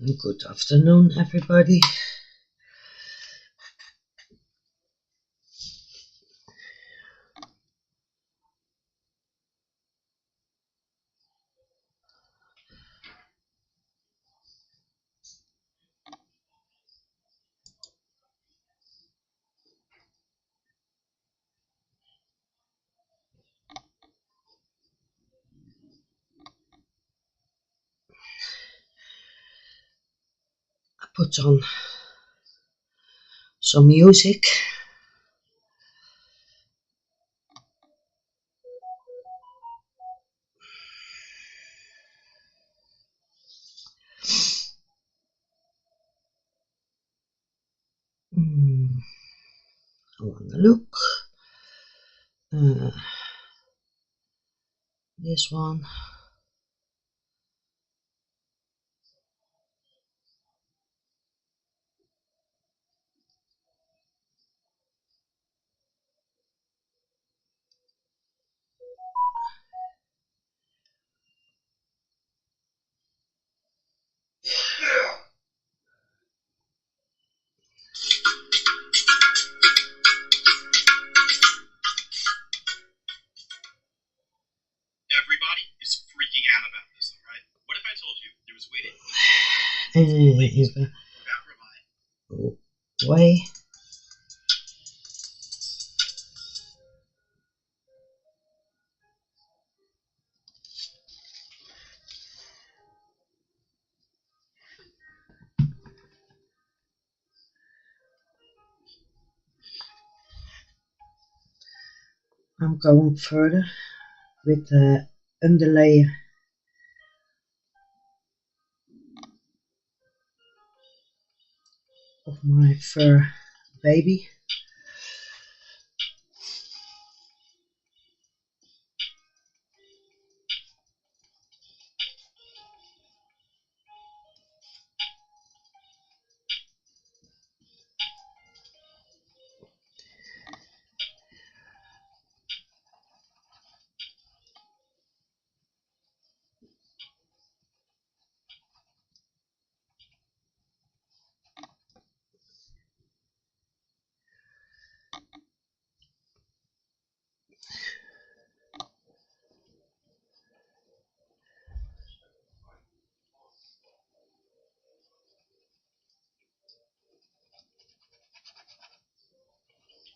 Good afternoon, everybody. I put on some music. I want to look. This one. Everybody is freaking out about this, alright? What if I told you there was waiting? Way. I'm going further with the underlay of my fur baby.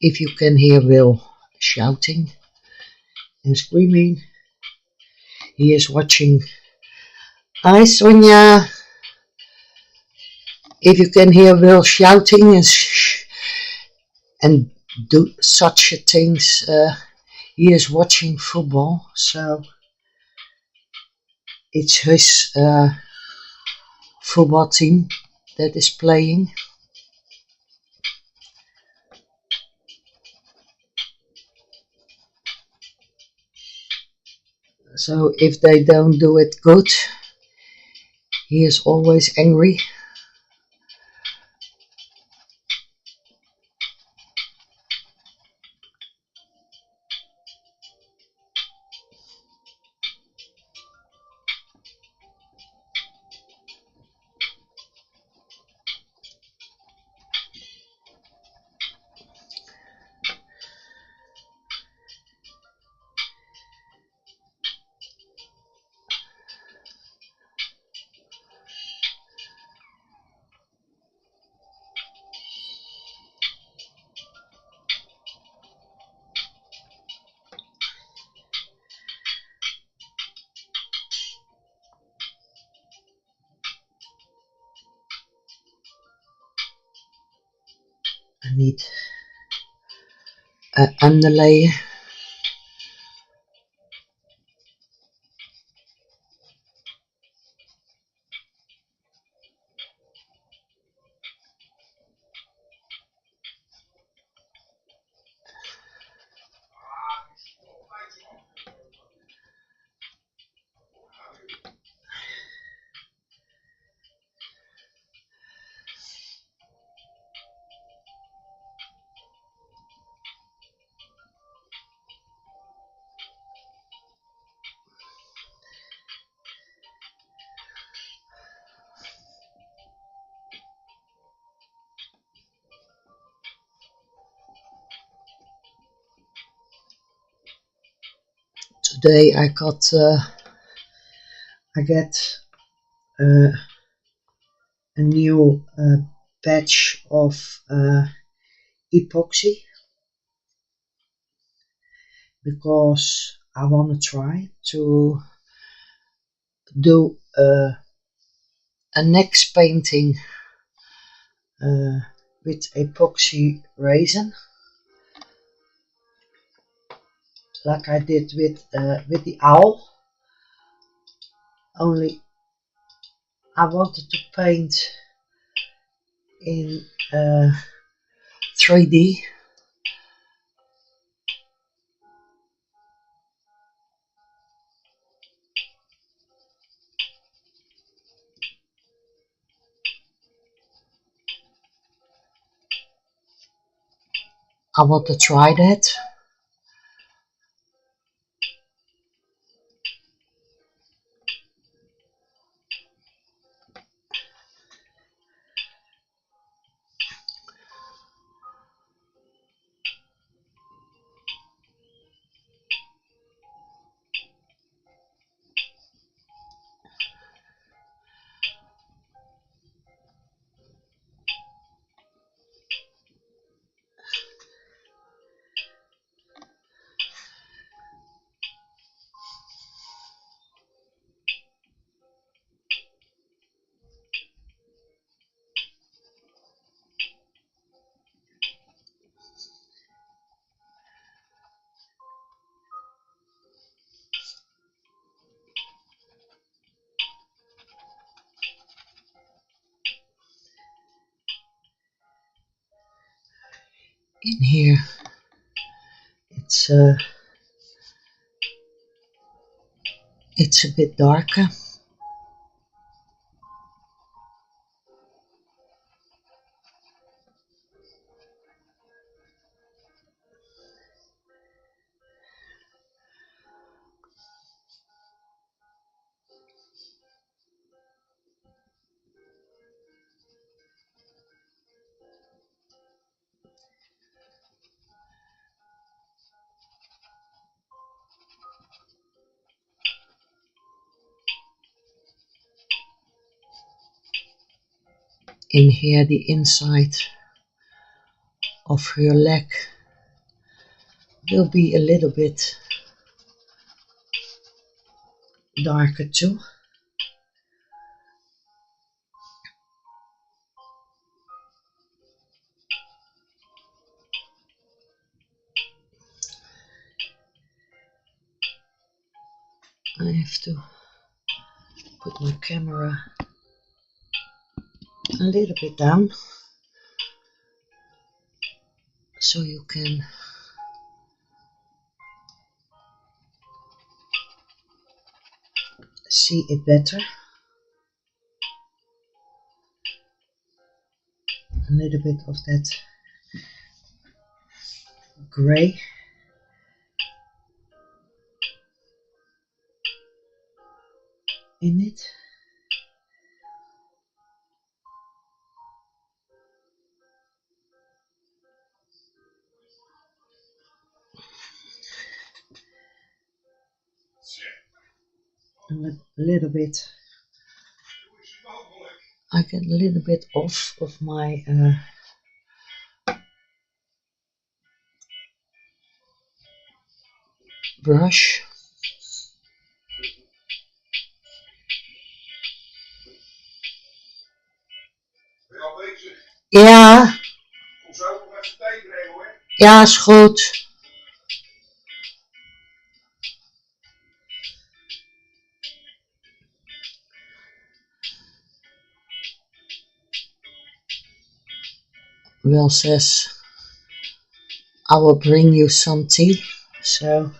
If you can hear Will shouting and screaming, he is watching. Hi, Sonia. If you can hear Will shouting and do such things, he is watching football, so it's his football team that is playing. So if they don't do it good, he is always angry. I need an underlay. today I get a new batch of epoxy, because I want to try to do a next painting with epoxy resin, like I did with the owl. Only I wanted to paint in 3D. I want to try that. In here it's a bit darker. In here the inside of her leg will be a little bit darker too. I have to put my camera a little bit down so you can see it better. A little bit of that gray in it. And a little bit, I get a little bit off of my brush. Ja. Ja, is goed. Will says I will bring you some tea. So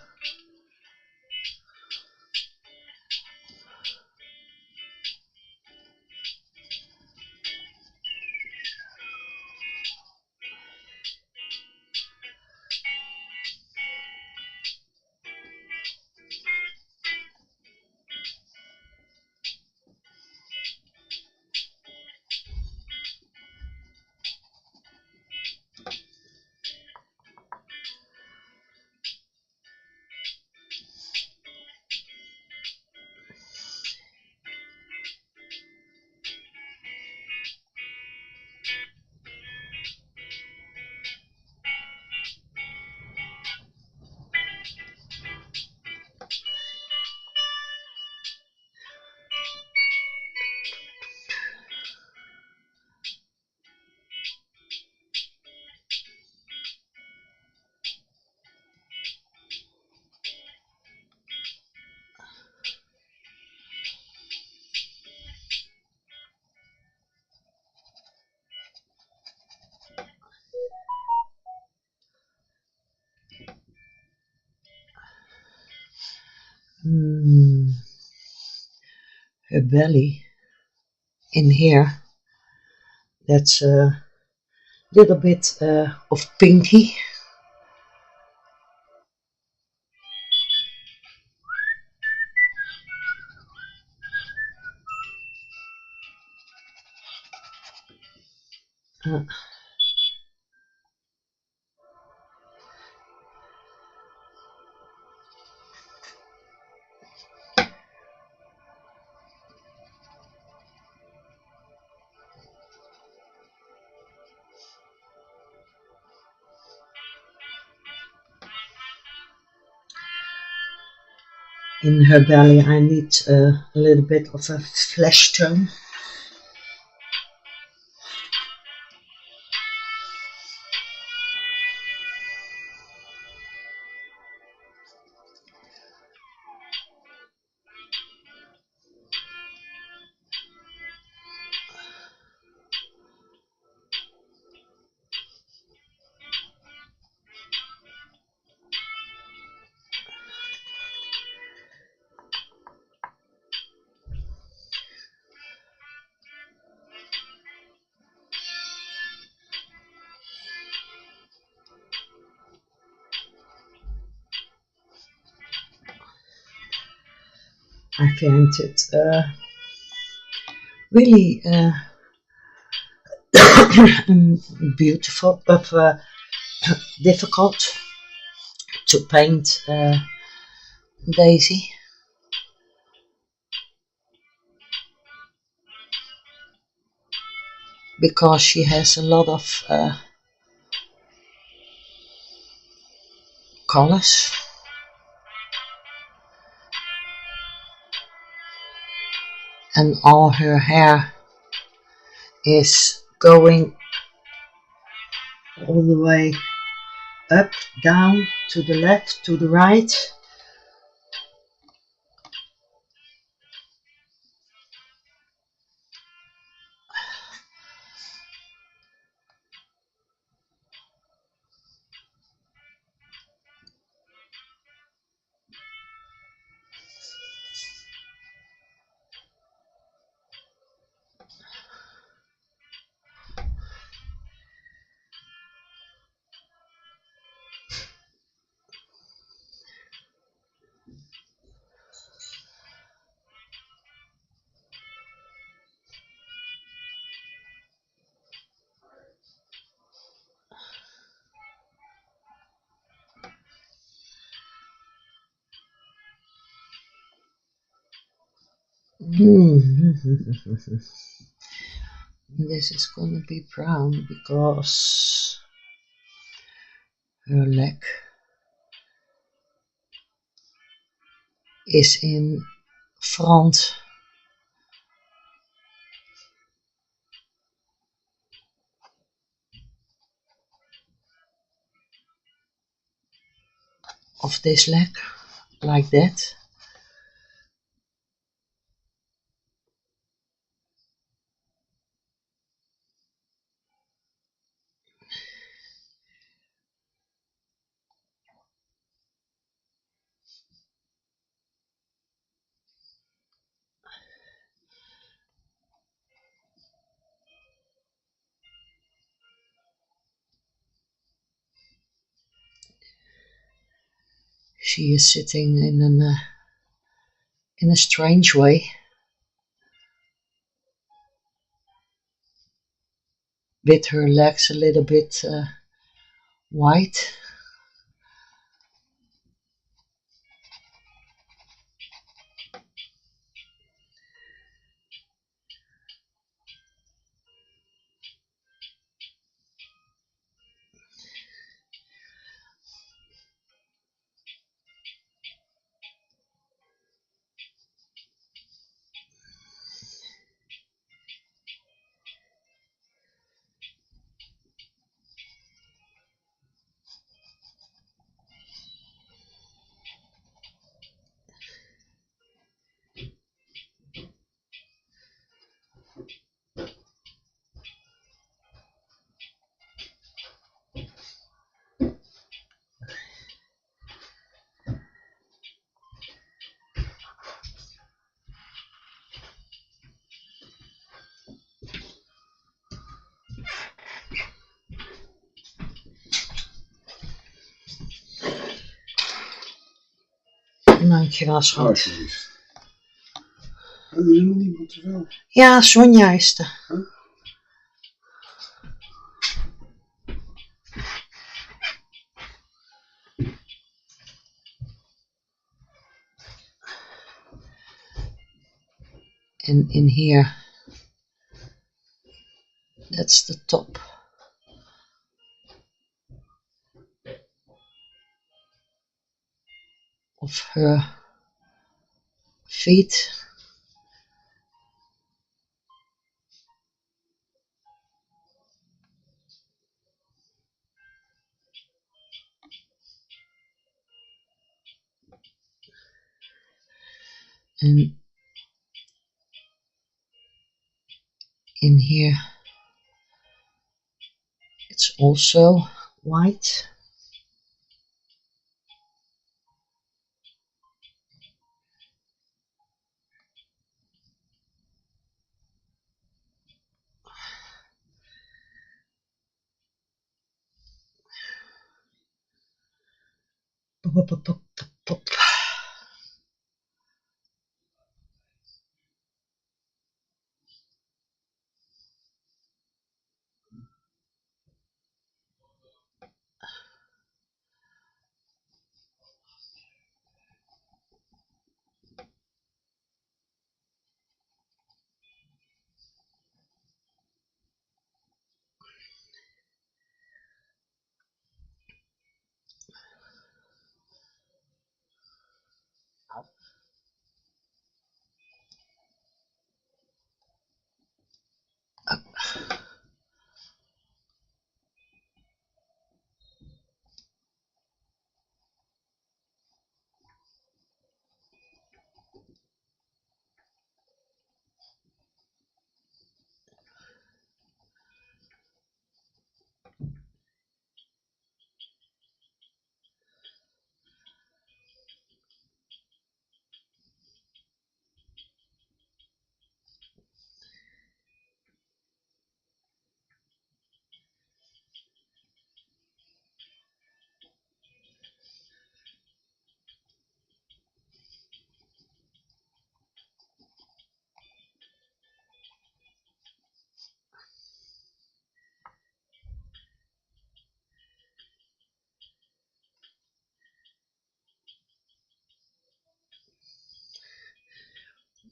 her belly in here. That's a little bit of pinky. Uh, in her belly I need a little bit of a flesh tone. I find it really beautiful, but difficult to paint Daisy. Because she has a lot of colors. And all her hair is going all the way up, down, to the left, to the right. This is gonna be brown because her leg is in front of this leg, like that. She is sitting in a strange way, with her legs a little bit wide. dankjewel, schat. Alsjeblieft. Oh, er is nog niemand te wel. Ja, Sonja is er. Huh? And in here, that's the top of her feet. And in here, it's also white. Pop, pop, pop, pop, pop.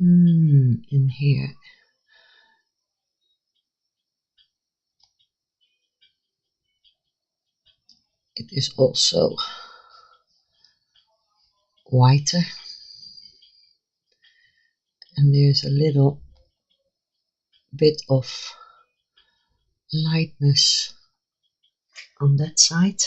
In here, it is also whiter, and there's a little bit of lightness on that side.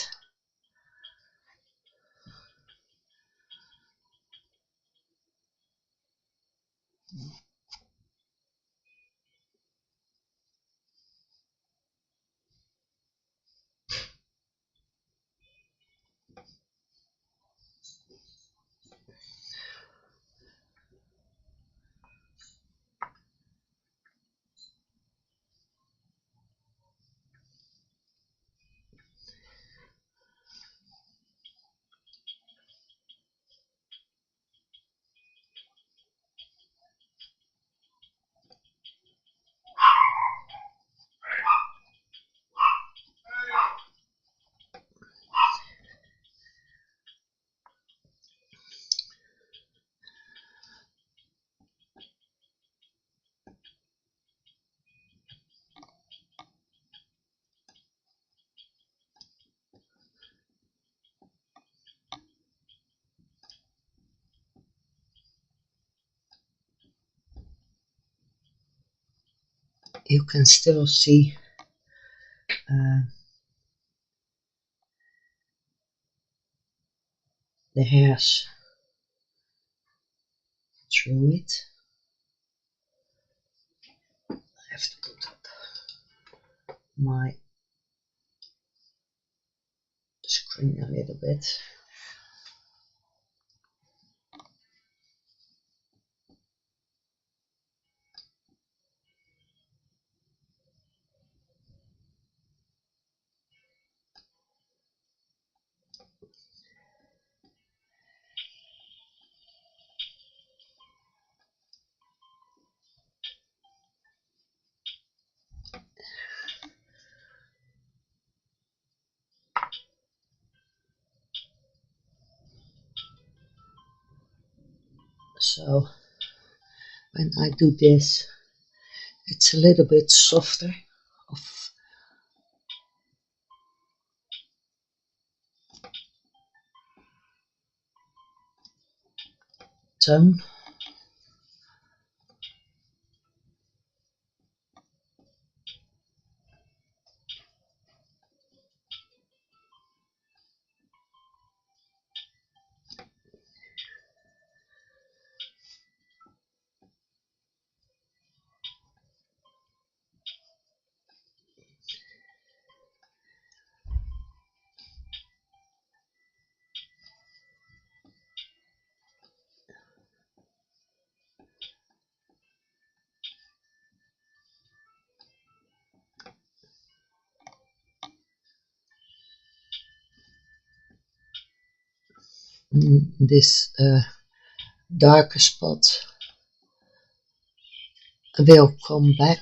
You can still see the hairs through it. I have to put up my screen a little bit. So when I do this, it's a little bit softer of tone. This darker spot will come back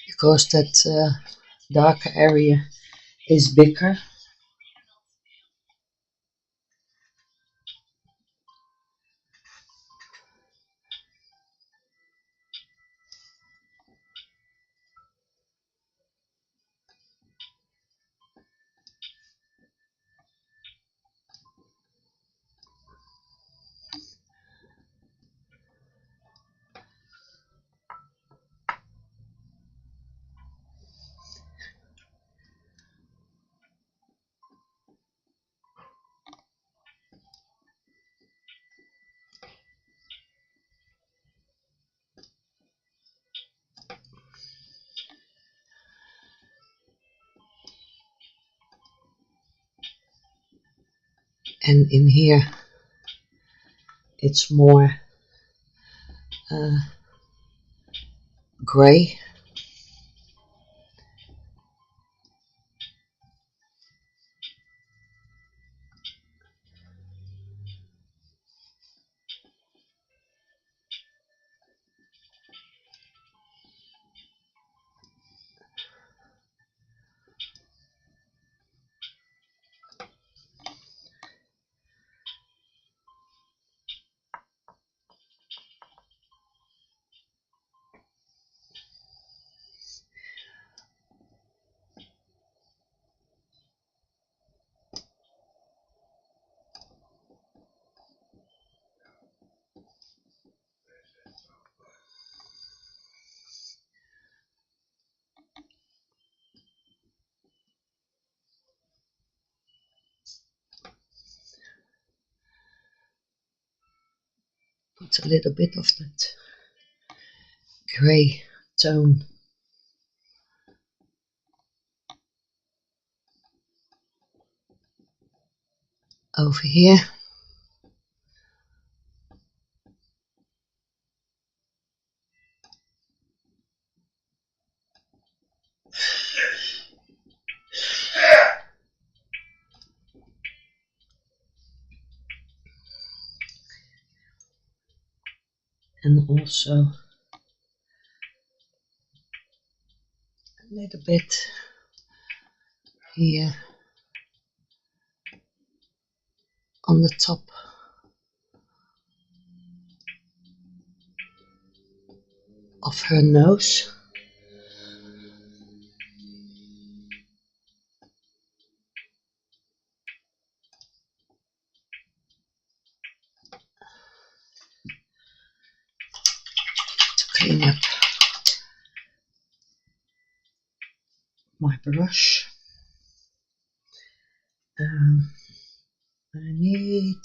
because that darker area is bigger. And in here it's more gray. Put a little bit of that gray tone over here. And also a little bit here on the top of her nose. To clean up my brush. I need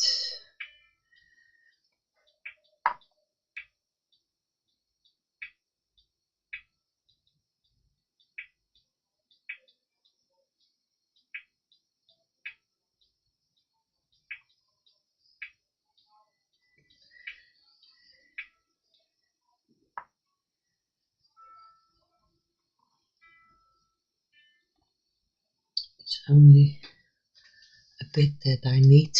it's only a bit that I need.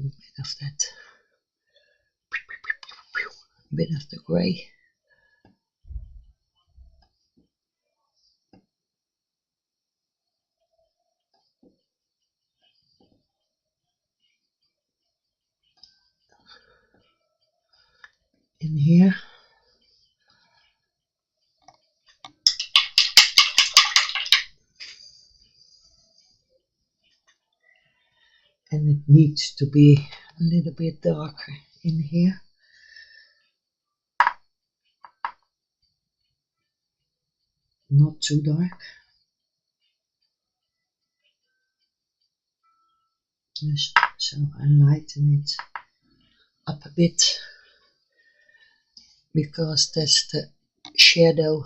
bit of that, a bit of the grey. In here. And it needs to be a little bit darker in here. Not too dark. Just so I lighten it up a bit, because that's the shadow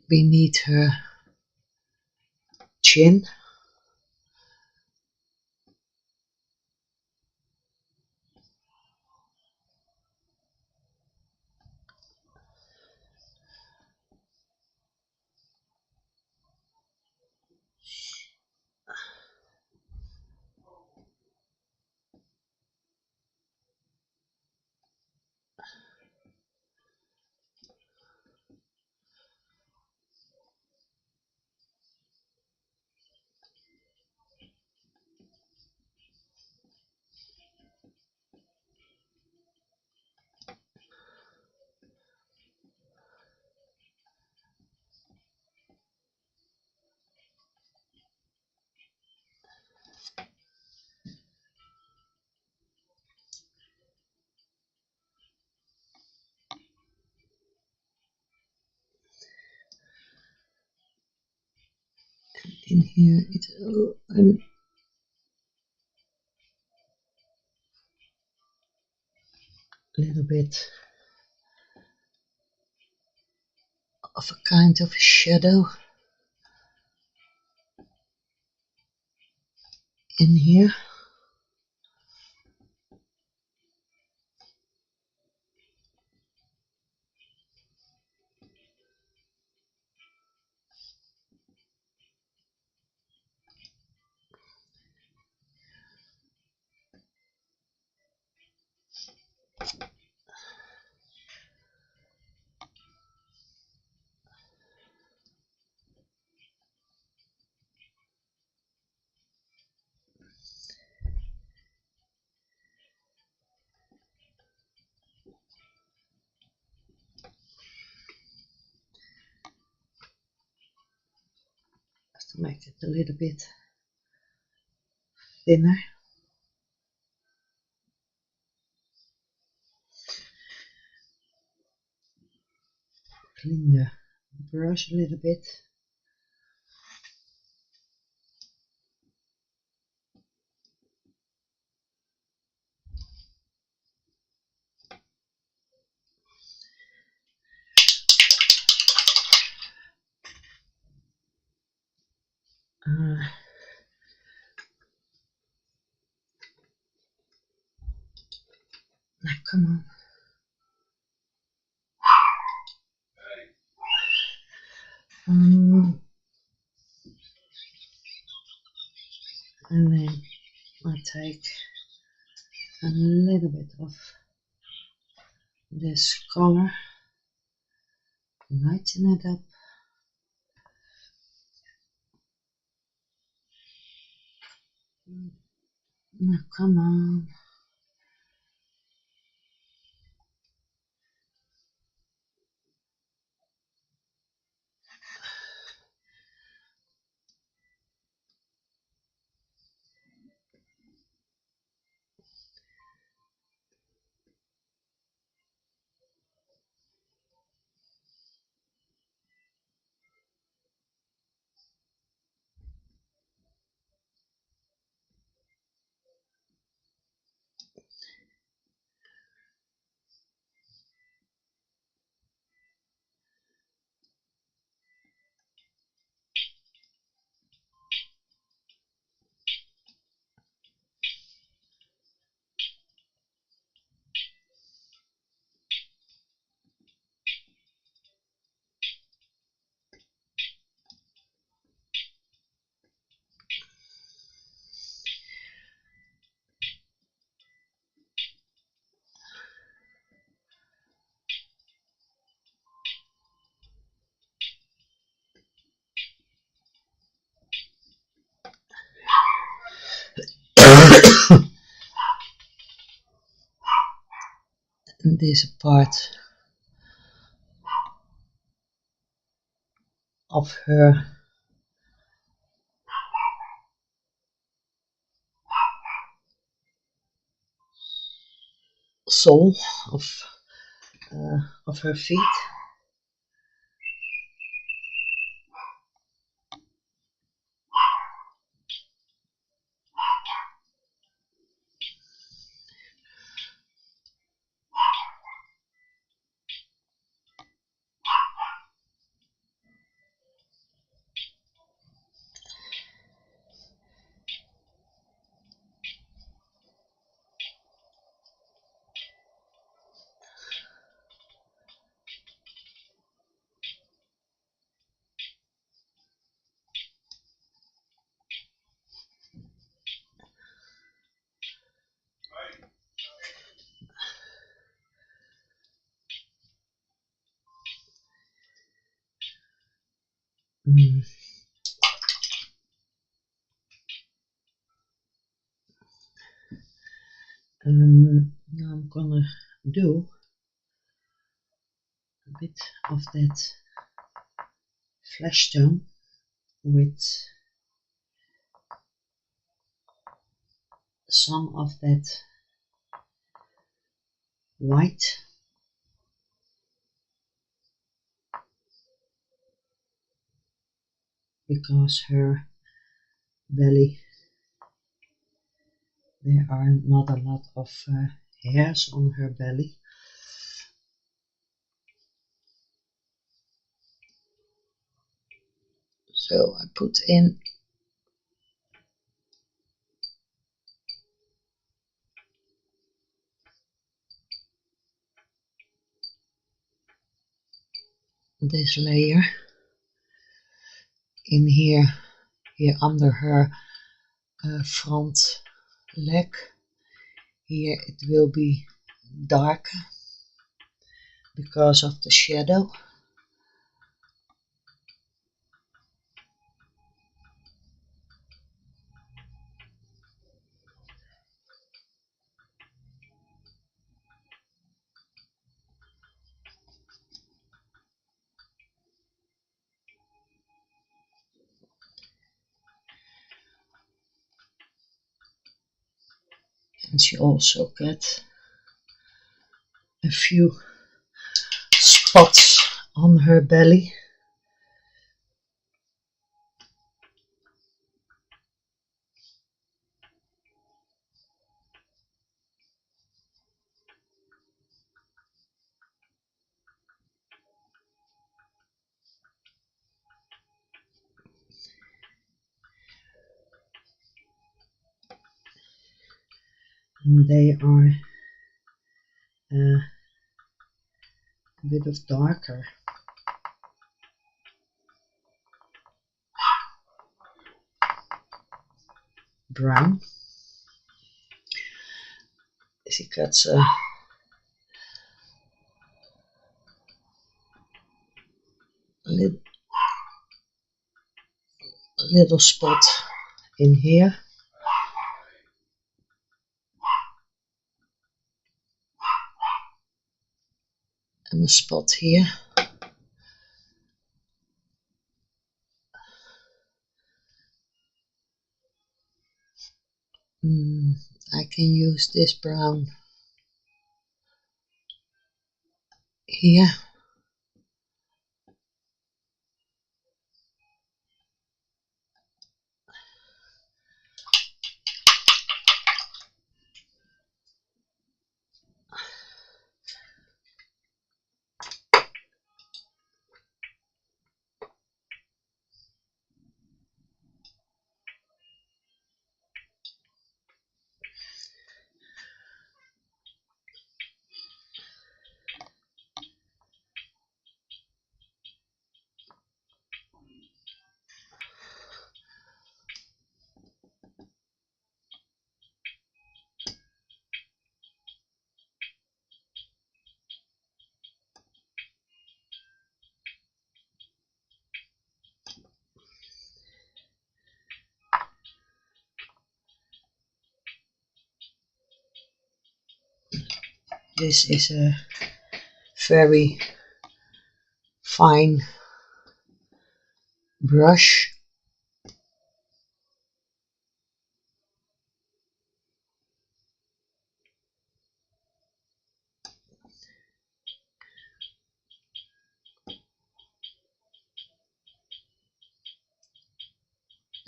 beneath her chin. In here it's a little bit of a kind of shadow in here. Just to make it a little bit thinner. Clean the brush a little bit. Now come on. And then I take a little bit of this color, lighten it up. Now come on. And this part of her sole of her feet. Now I'm gonna do a bit of that flesh tone with some of that white, because her belly, there are not a lot of hairs on her belly. So I put in this layer in here under her front leg. Here it will be darker because of the shadow. And she also get a few spots on her belly. And they are a bit of darker brown. She gets a little spot in here. And a spot here. I can use this brown here. This is a very fine brush.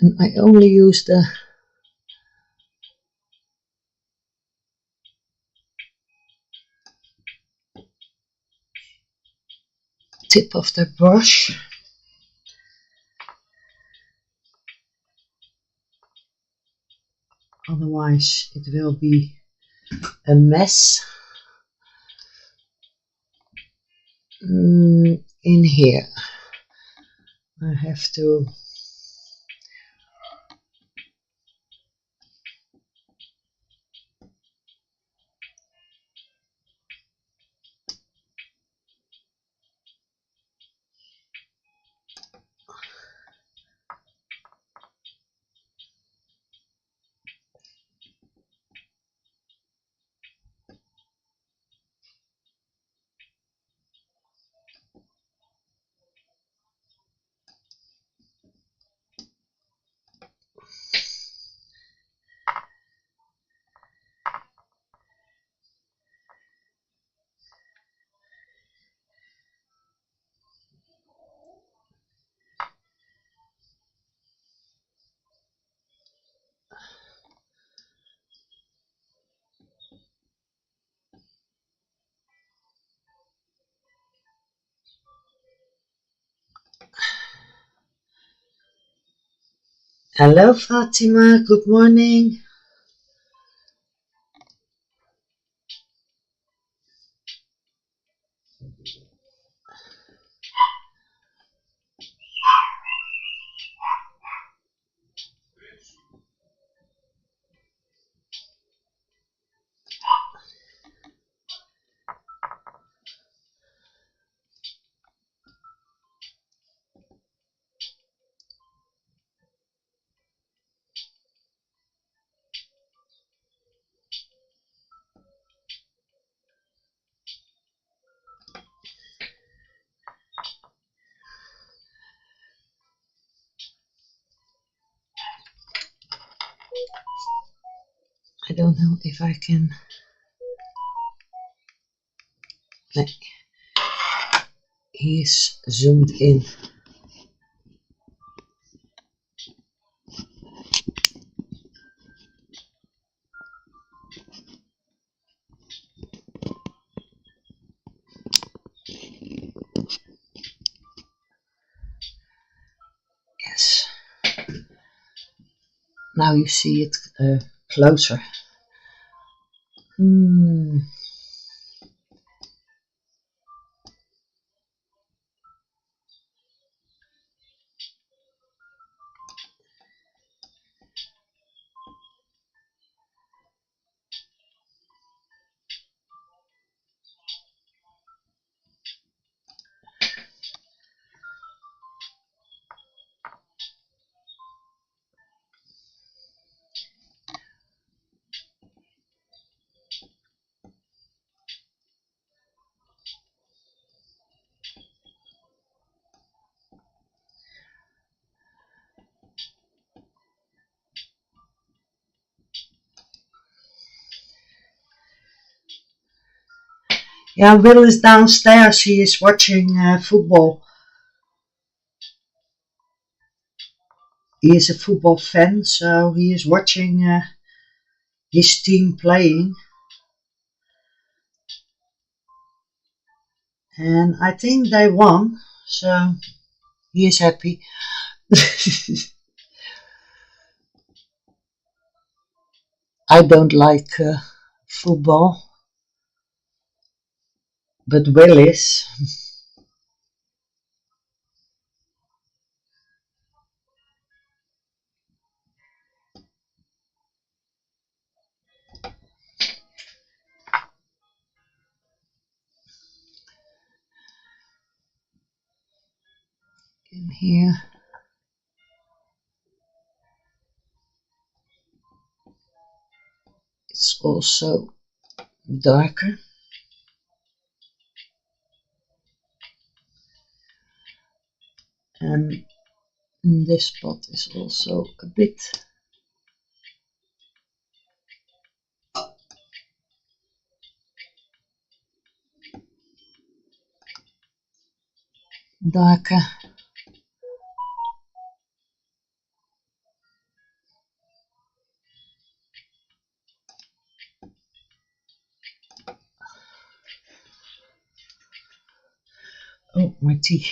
And I only use the tip of the brush. Otherwise it will be a mess in here. I have to Hello Fatima, good morning. I don't know if I can. He's zoomed in. Yes. Now you see it closer. In Yeah, Will is downstairs. He is watching football. He is a football fan, so he is watching his team playing. And I think they won, so he is happy. I don't like football, but Will is. In here. It's also darker. And this spot is also a bit darker. Oh, my tea.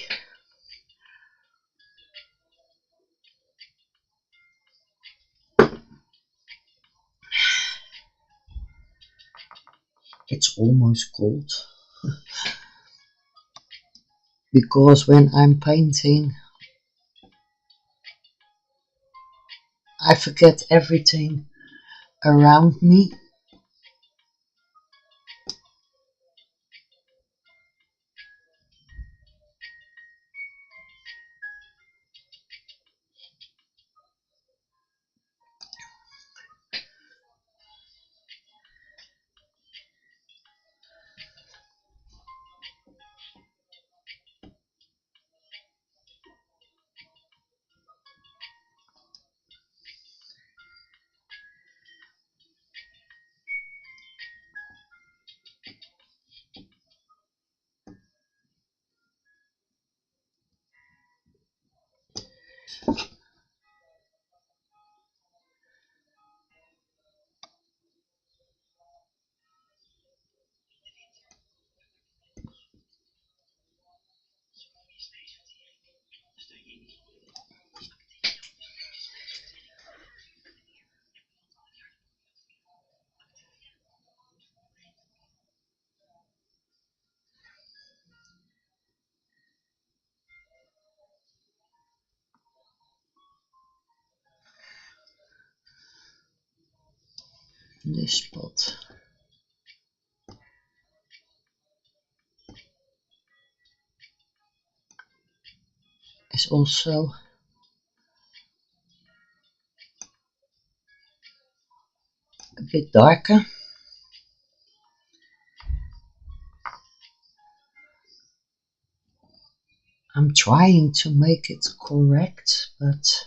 It's almost cold. Because when I'm painting, I forget everything around me. This spot is also a bit darker. I'm trying to make it correct, but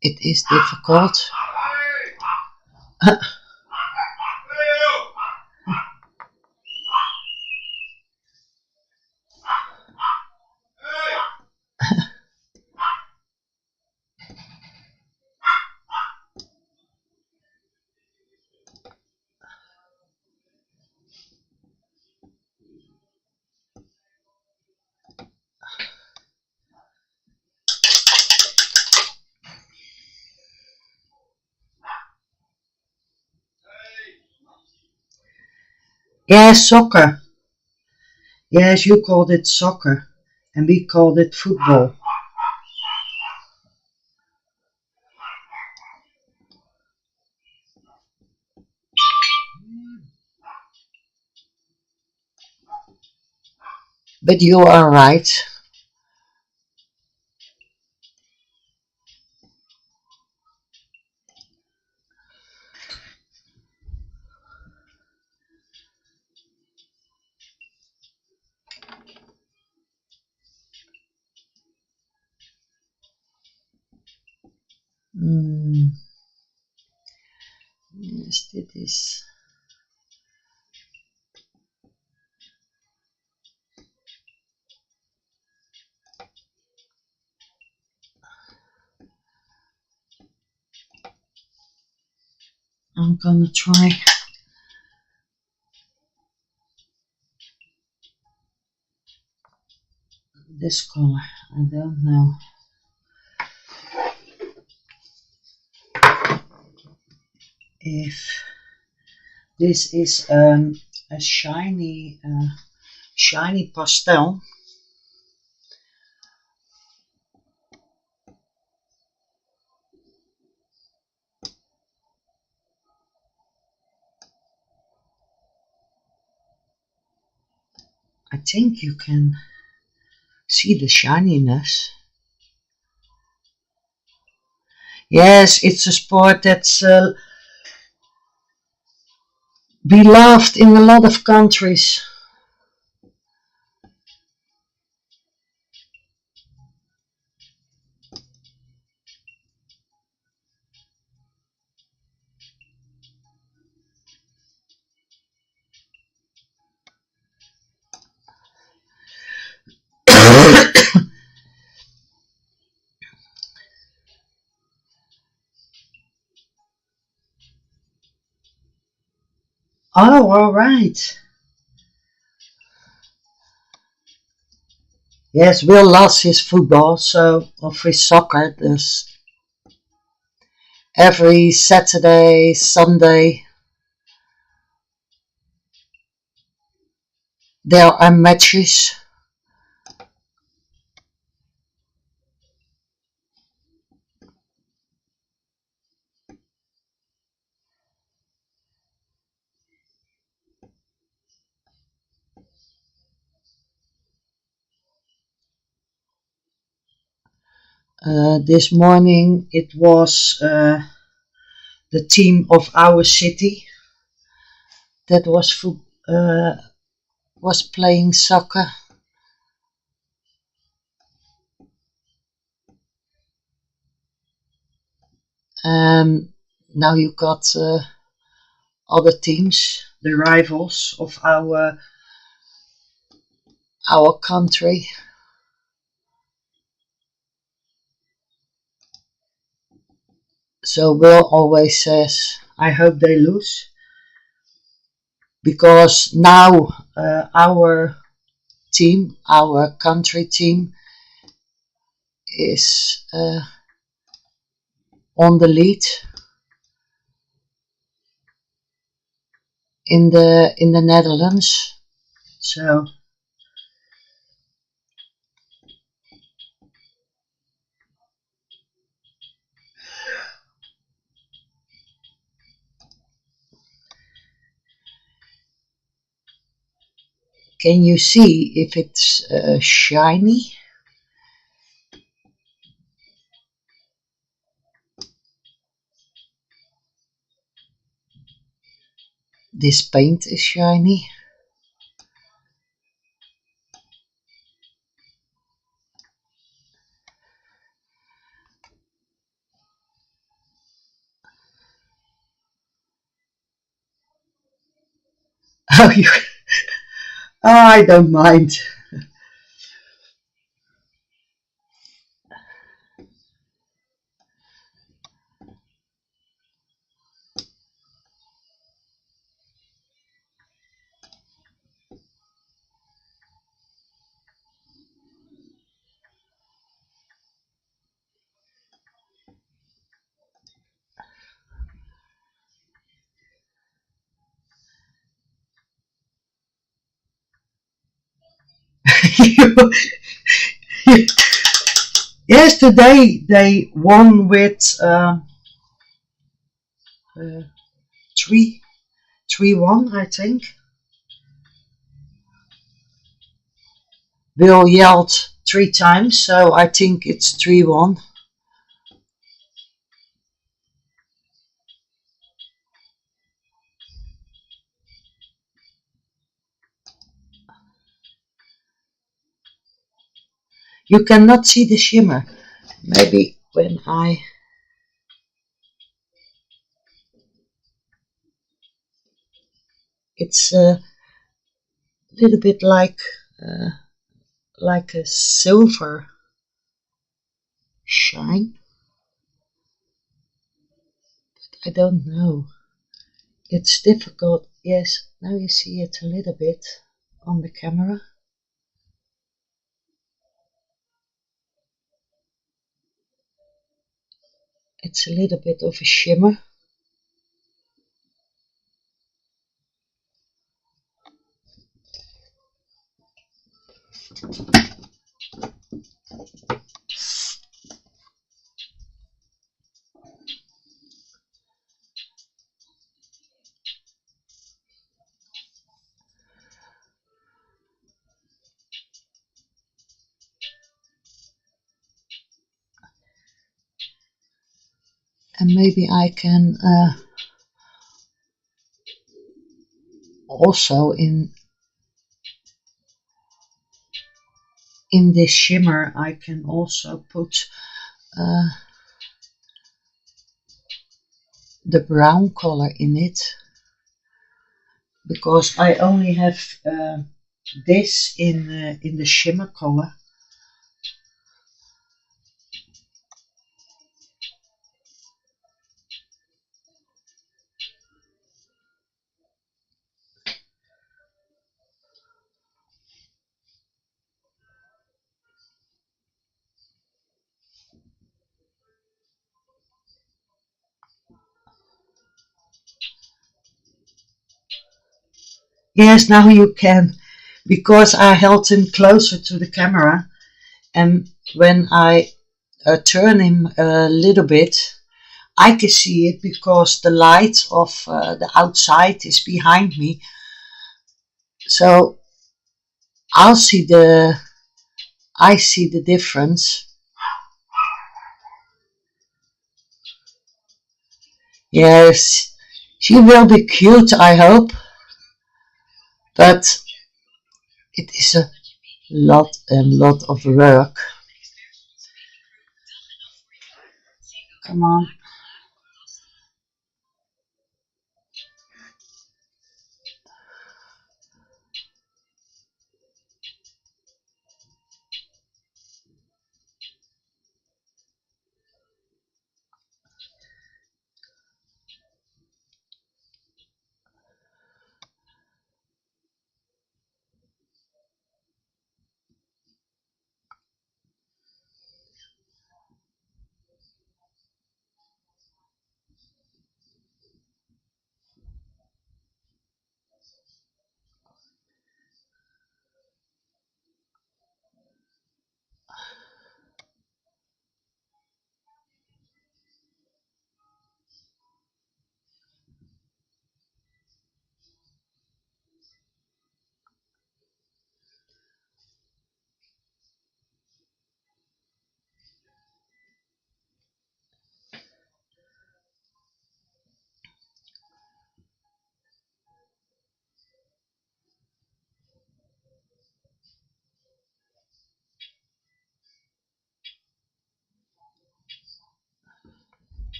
it is difficult. Yes, soccer. Yes, you called it soccer, and we called it football. But you are right. Yes, it is. I'm gonna try this color. I don't know if this is a shiny pastel. I think you can see the shininess. Yes, it's a sport that's beloved in a lot of countries. Oh, all right. Yes, Will loves his football, so or his soccer. There's every Saturday, Sunday, there are matches. This morning it was the team of our city that was playing soccer. Now you got other teams, the rivals of our country. So Will always says, "I hope they lose," because now our team, our country team, is on the lead in the Netherlands. So can you see if it's shiny? This paint is shiny. Oh, I don't mind. Yes, today they won with uh, 3-1, I think. Will yelled 3 times, so I think it's 3-1. You cannot see the shimmer. Maybe when it's a little bit uh, like a silver shine. I don't know. It's difficult. Yes, now you see it a little bit on the camera. It's a little bit of a shimmer. And maybe I can also in this shimmer I can also put the brown color in it, because I only have this in the shimmer color. Yes, now you can, because I held him closer to the camera, and when I turn him a little bit, I can see it because the light of the outside is behind me. So I see the difference. Yes, she will be cute, I hope, but it is a lot and lot of work. Come on.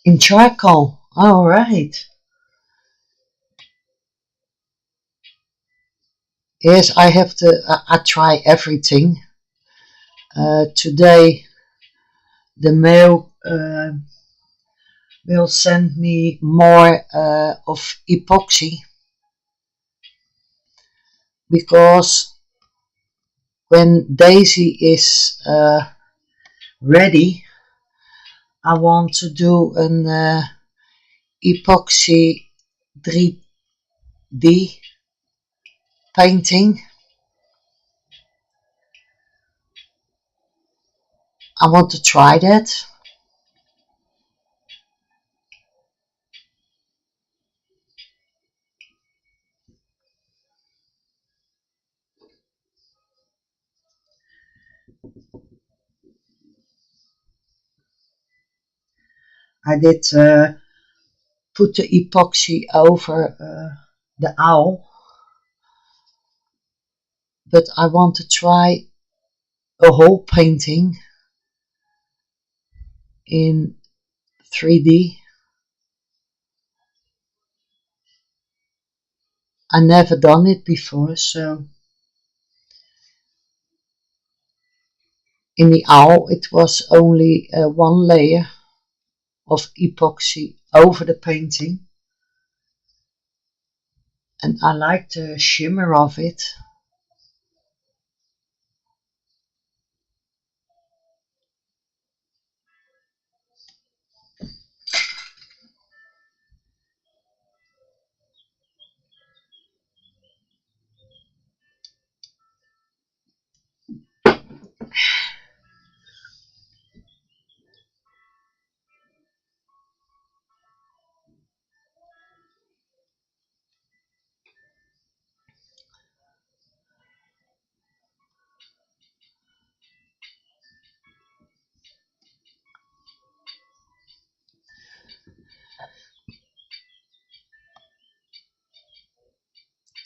In charcoal. All right. Yes, I have to. I try everything. Today, the mail will send me more of epoxy, because when Daisy is ready, I want to do an epoxy 3D painting. I want to try that. I did put the epoxy over the owl, but I want to try a whole painting in 3D. I never done it before, so in the owl it was only one layer of epoxy over the painting, and I like the shimmer of it.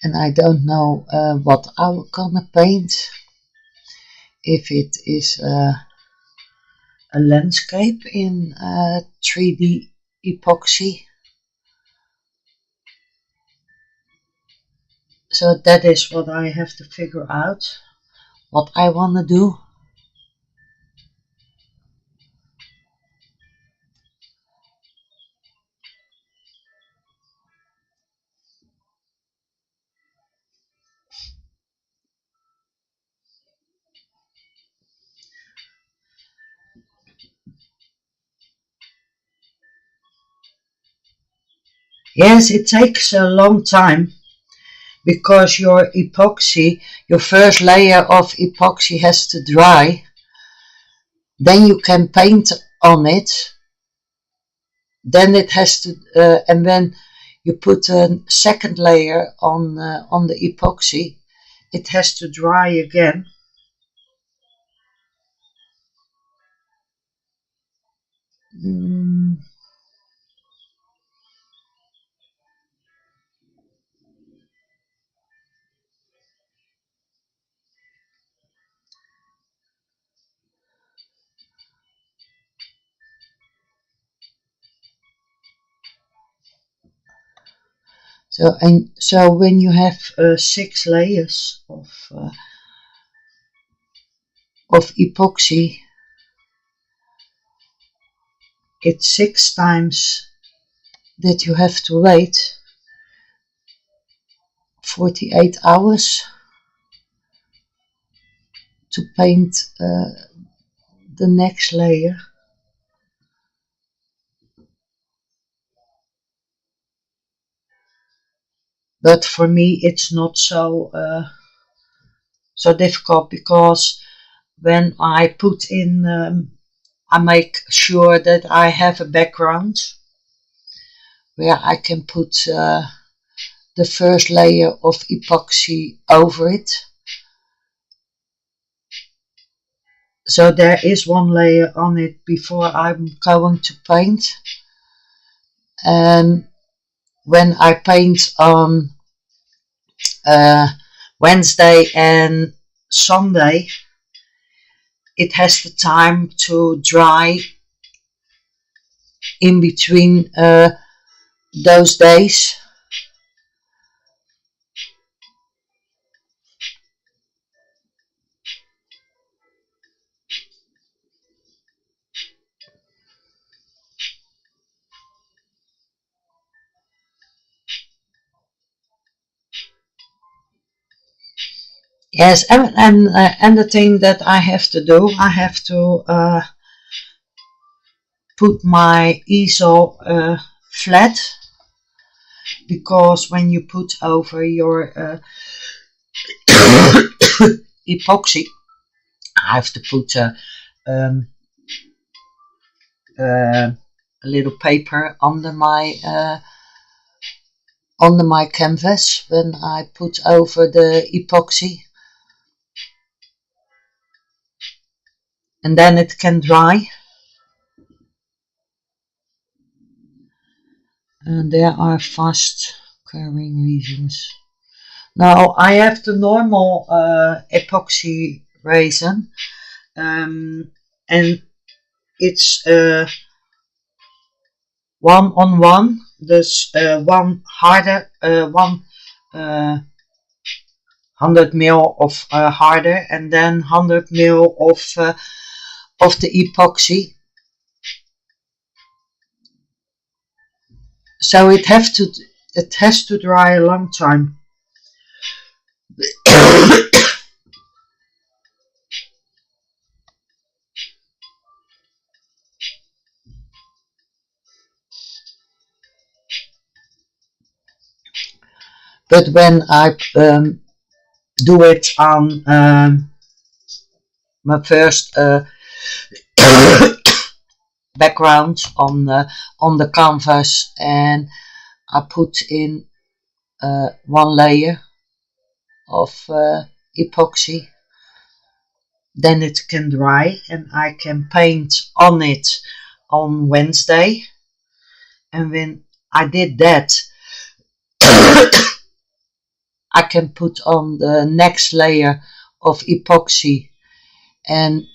and I don't know what I'm gonna paint. If it is a landscape in 3D epoxy. So that is what I have to figure out, what I want to do. Yes, it takes a long time because your epoxy, your first layer of epoxy has to dry. Then you can paint on it. Then it has to, and then you put a second layer on the epoxy. It has to dry again. So when you have 6 layers of epoxy, it's 6 times that you have to wait 48 hours to paint the next layer. But for me it's not so difficult, because when I put in, I make sure that I have a background where I can put the first layer of epoxy over it. So there is one layer on it before I'm going to paint. And when I paint on Wednesday and Sunday, it has the time to dry in between those days. Yes, and the thing that I have to do, I have to put my easel flat, because when you put over your epoxy, I have to put a little paper under my canvas when I put over the epoxy, and then it can dry. And there are fast curing reasons. Now I have the normal epoxy resin, and it's 1-on-1, dus one harder, 100 ml of harder, and then 100 ml of the epoxy. So it has to dry a long time. But when I do it on my first background on the canvas, and I put in one layer of epoxy, then it can dry and I can paint on it on Wednesday. And when I did that, I can put on the next layer of epoxy, and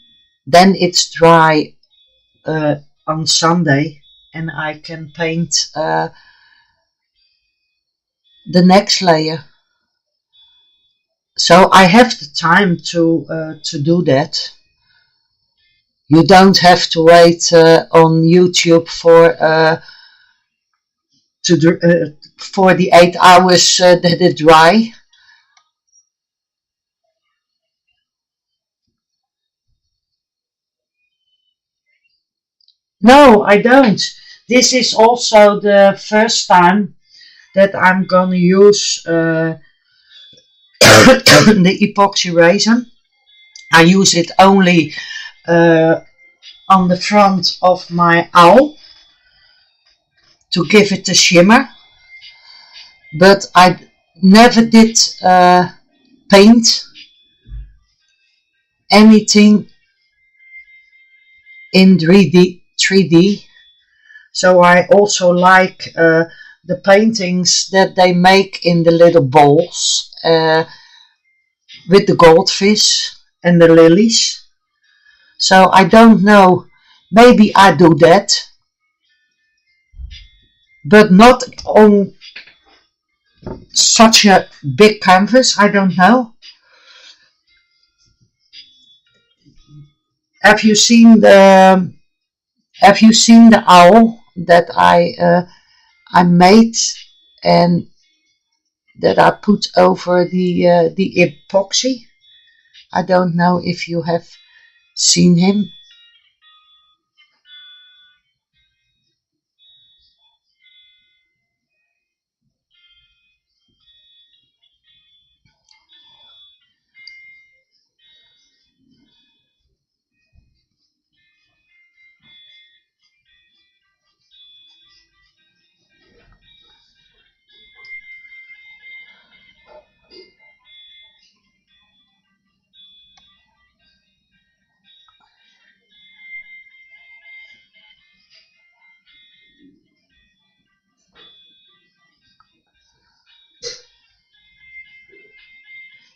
then it's dry on Sunday, and I can paint the next layer. So I have the time to do that. You don't have to wait on YouTube for 48 hours that it dry. No, I don't. This is also the first time that I'm gonna use the epoxy resin. I use it only on the front of my owl to give it a shimmer, but I never did paint anything in 3D. So I also like the paintings that they make in the little bowls with the goldfish and the lilies. So I don't know, maybe I do that, but not on such a big canvas. I don't know. Have you seen the owl that I made and that I put over the epoxy? I don't know if you have seen him.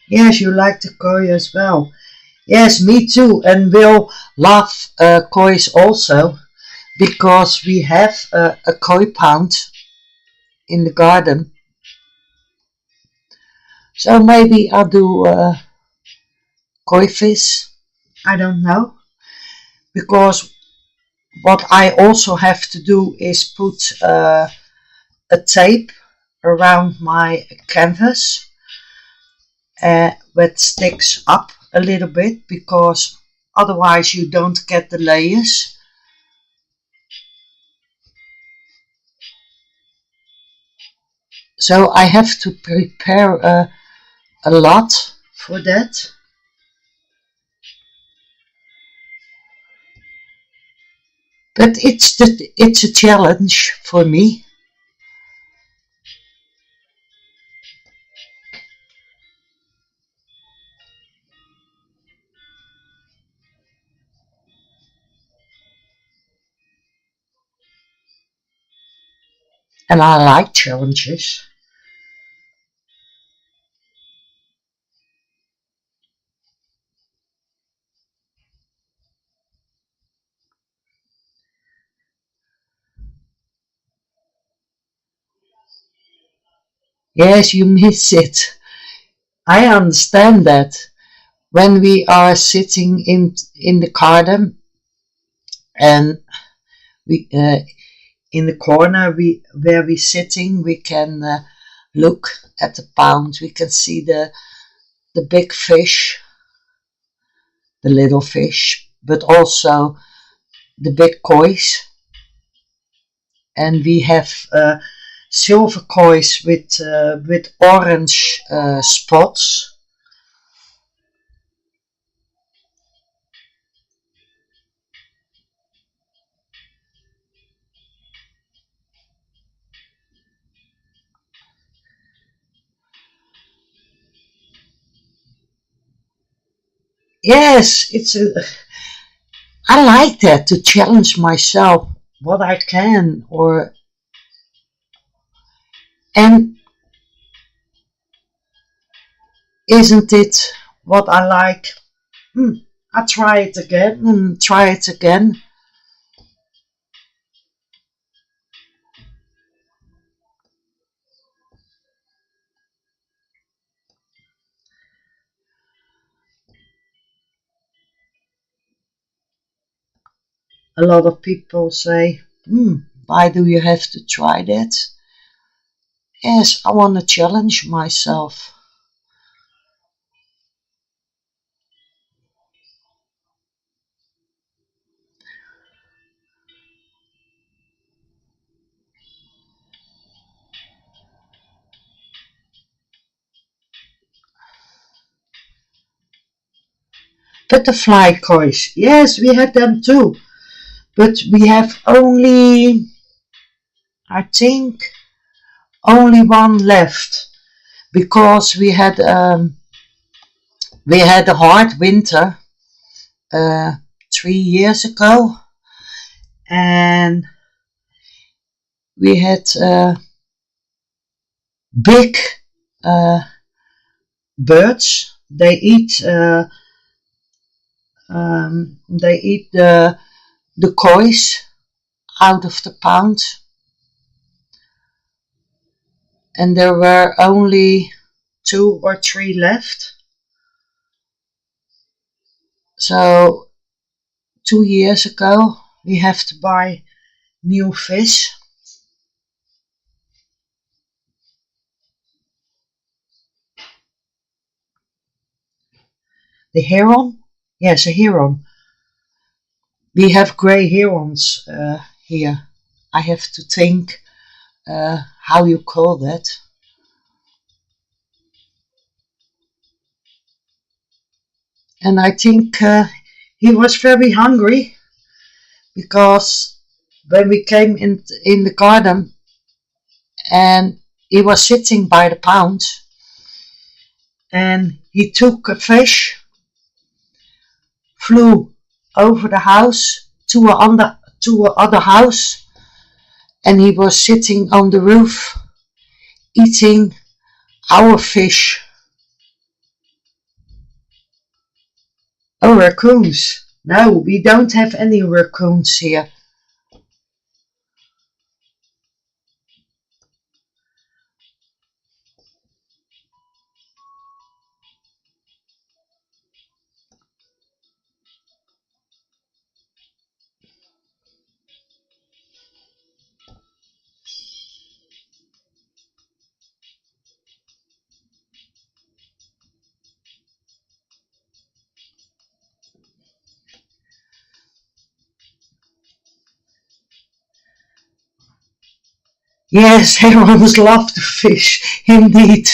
Yes, you like the koi as well. Yes, me too. And we'll love kois also, because we have a koi pound in the garden. So maybe I'll do koi fish. I don't know. Because what I also have to do is put a tape around my canvas that sticks up a little bit, because otherwise you don't get the layers. So I have to prepare a lot for that. But it's a challenge for me. And I like challenges. Yes, you miss it. I understand that. When we are sitting in the garden and we in the corner where we're sitting, we can look at the pond. We can see the big fish, the little fish, but also the big kois. And we have silver kois with orange spots. Yes, I like that, to challenge myself what I can, or and Isn't it what I like? I try it again and try it again. A lot of people say, why do you have to try that? Yes, I want to challenge myself. Butterfly coins, yes, we had them too. But we have only, I think, only one left. Because we had a hard winter 3 years ago, and we had big birds. They eat the koi's out of the pound, and there were only 2 or 3 left. So 2 years ago, we have to buy new fish. The heron? Yes, a heron. We have grey herons here. I have to think how you call that. And I think he was very hungry because when we came in the garden and he was sitting by the pound and he took a fish, flew over the house to a other house, and he was sitting on the roof eating our fish. Oh, raccoons. No, we don't have any raccoons here. Yes, herons love to fish, indeed.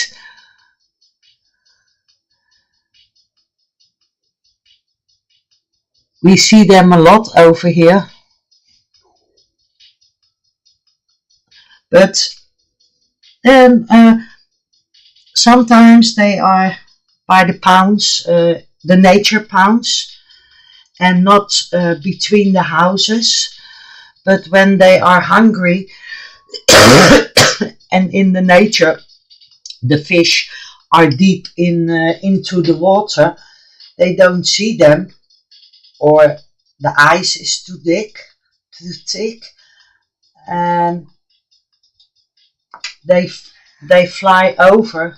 We see them a lot over here. But then sometimes they are by the pounds, the nature pounds, and not between the houses. But when they are hungry and in the nature, the fish are deep into the water, they don't see them, or the ice is too thick, and they fly over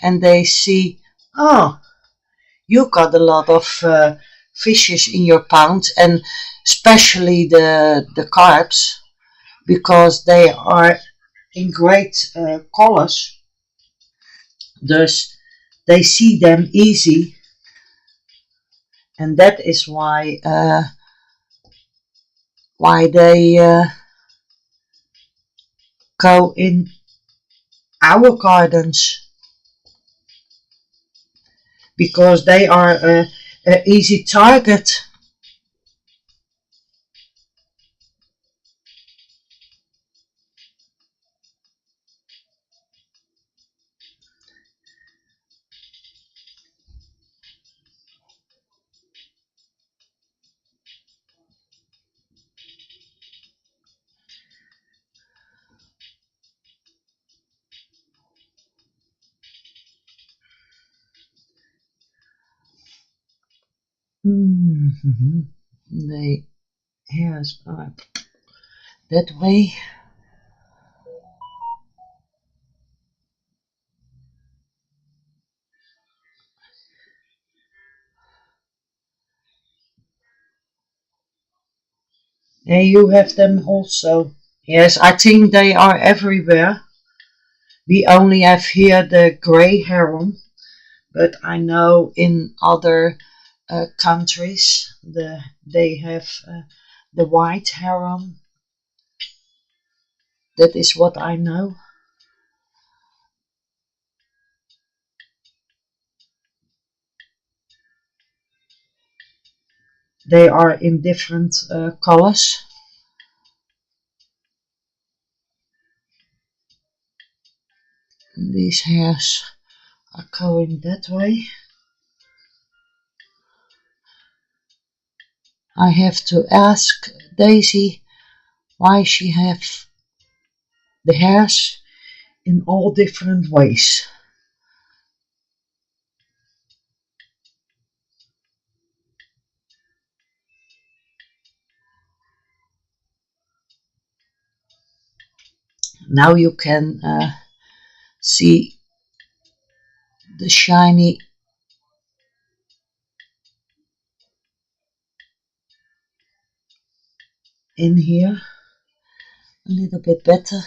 and they see, oh, you got a lot of fishes in your pound, and especially the carps, because they are in great colors, thus they see them easy, and that is why they go in our gardens, because they are an easy target. The hairs are that way. And you have them also. Yes, I think they are everywhere. We only have here the grey heron, but I know in other countries they have the white heron. That is what I know. They are in different colors. These hairs are going that way. I have to ask Daisy why she have the hairs in all different ways. Now you can see the shiny in here a little bit better.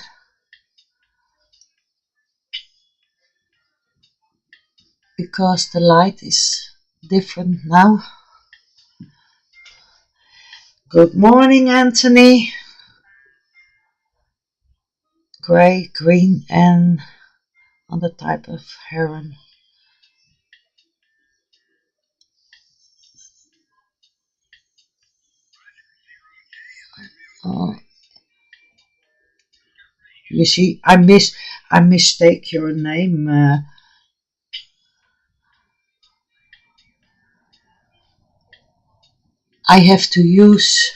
Because the light is different now. Good morning, Anthony. Grey, green, and other type of heron. Oh, you see, I mistake your name. I have to use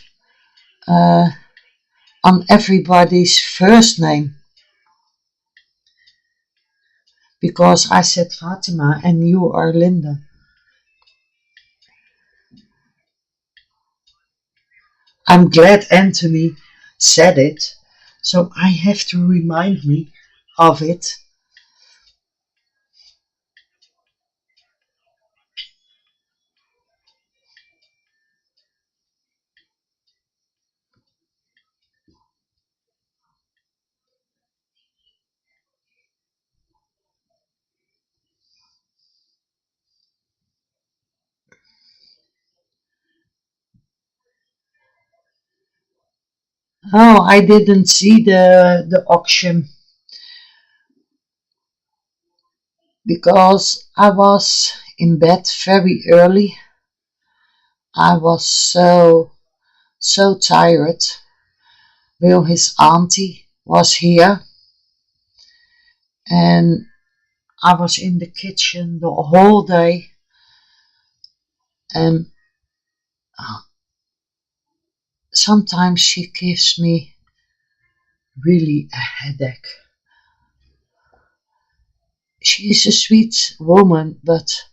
on everybody's first name because I said Fatima and you are Linda. I'm glad Anthony said it, so I have to remind me of it. Oh, I didn't see the auction because I was in bed very early. I was so tired. Will his auntie was here and I was in the kitchen the whole day and sometimes she gives me really a headache. She is a sweet woman, but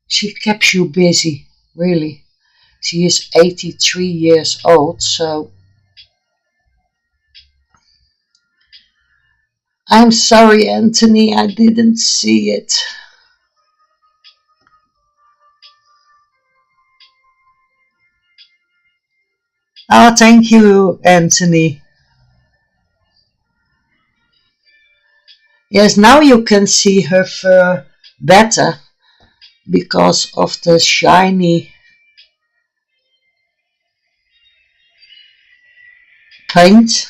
she keeps you busy, really. She is 83 years old, so I'm sorry, Anthony, I didn't see it. Oh, thank you, Anthony. Yes, now you can see her fur better because of the shiny paint.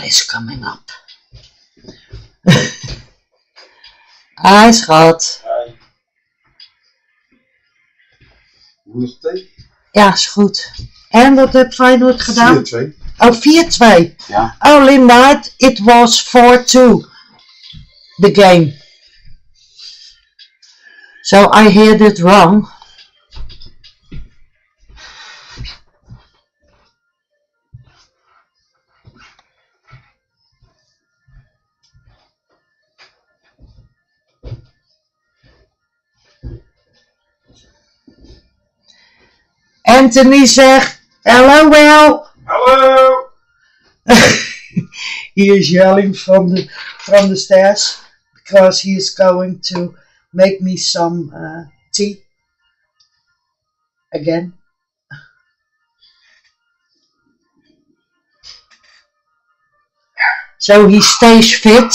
sun is coming up. Hi schat. Hi. Hoe is het thee? Ja, is goed. En wat heb Feyenoord gedaan? 4-2. Oh, 4-2. Ja. Oh, Linda, it was 4-2. The game. So I heard it wrong. Anthony zegt, hello Will. Hallo! He is yelling from the stairs because he is going to make me some tea again. So he stays fit.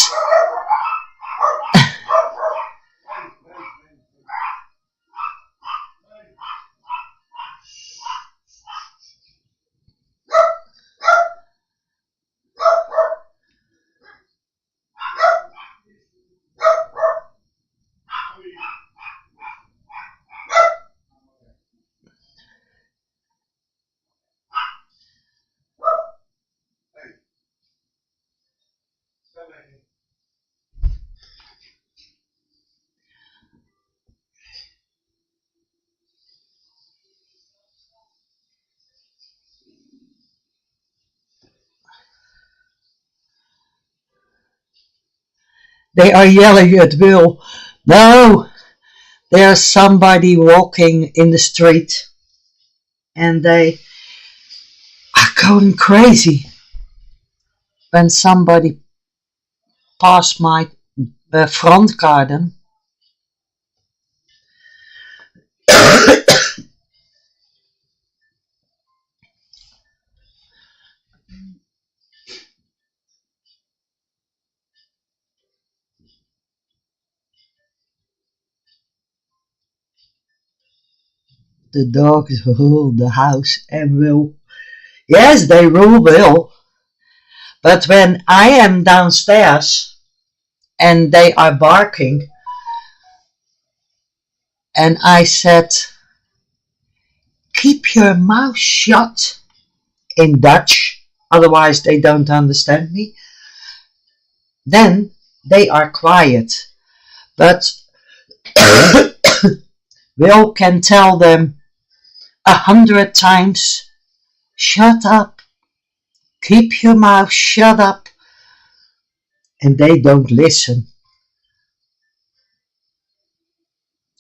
They are yelling at Will. No, there's somebody walking in the street and they are going crazy when somebody passed my front garden. The dogs rule the house and Will. Yes, they rule Will. But when I am downstairs and they are barking, and I said, keep your mouth shut in Dutch, otherwise they don't understand me, then they are quiet. But Will can tell them 100 times, shut up, keep your mouth shut up, and they don't listen.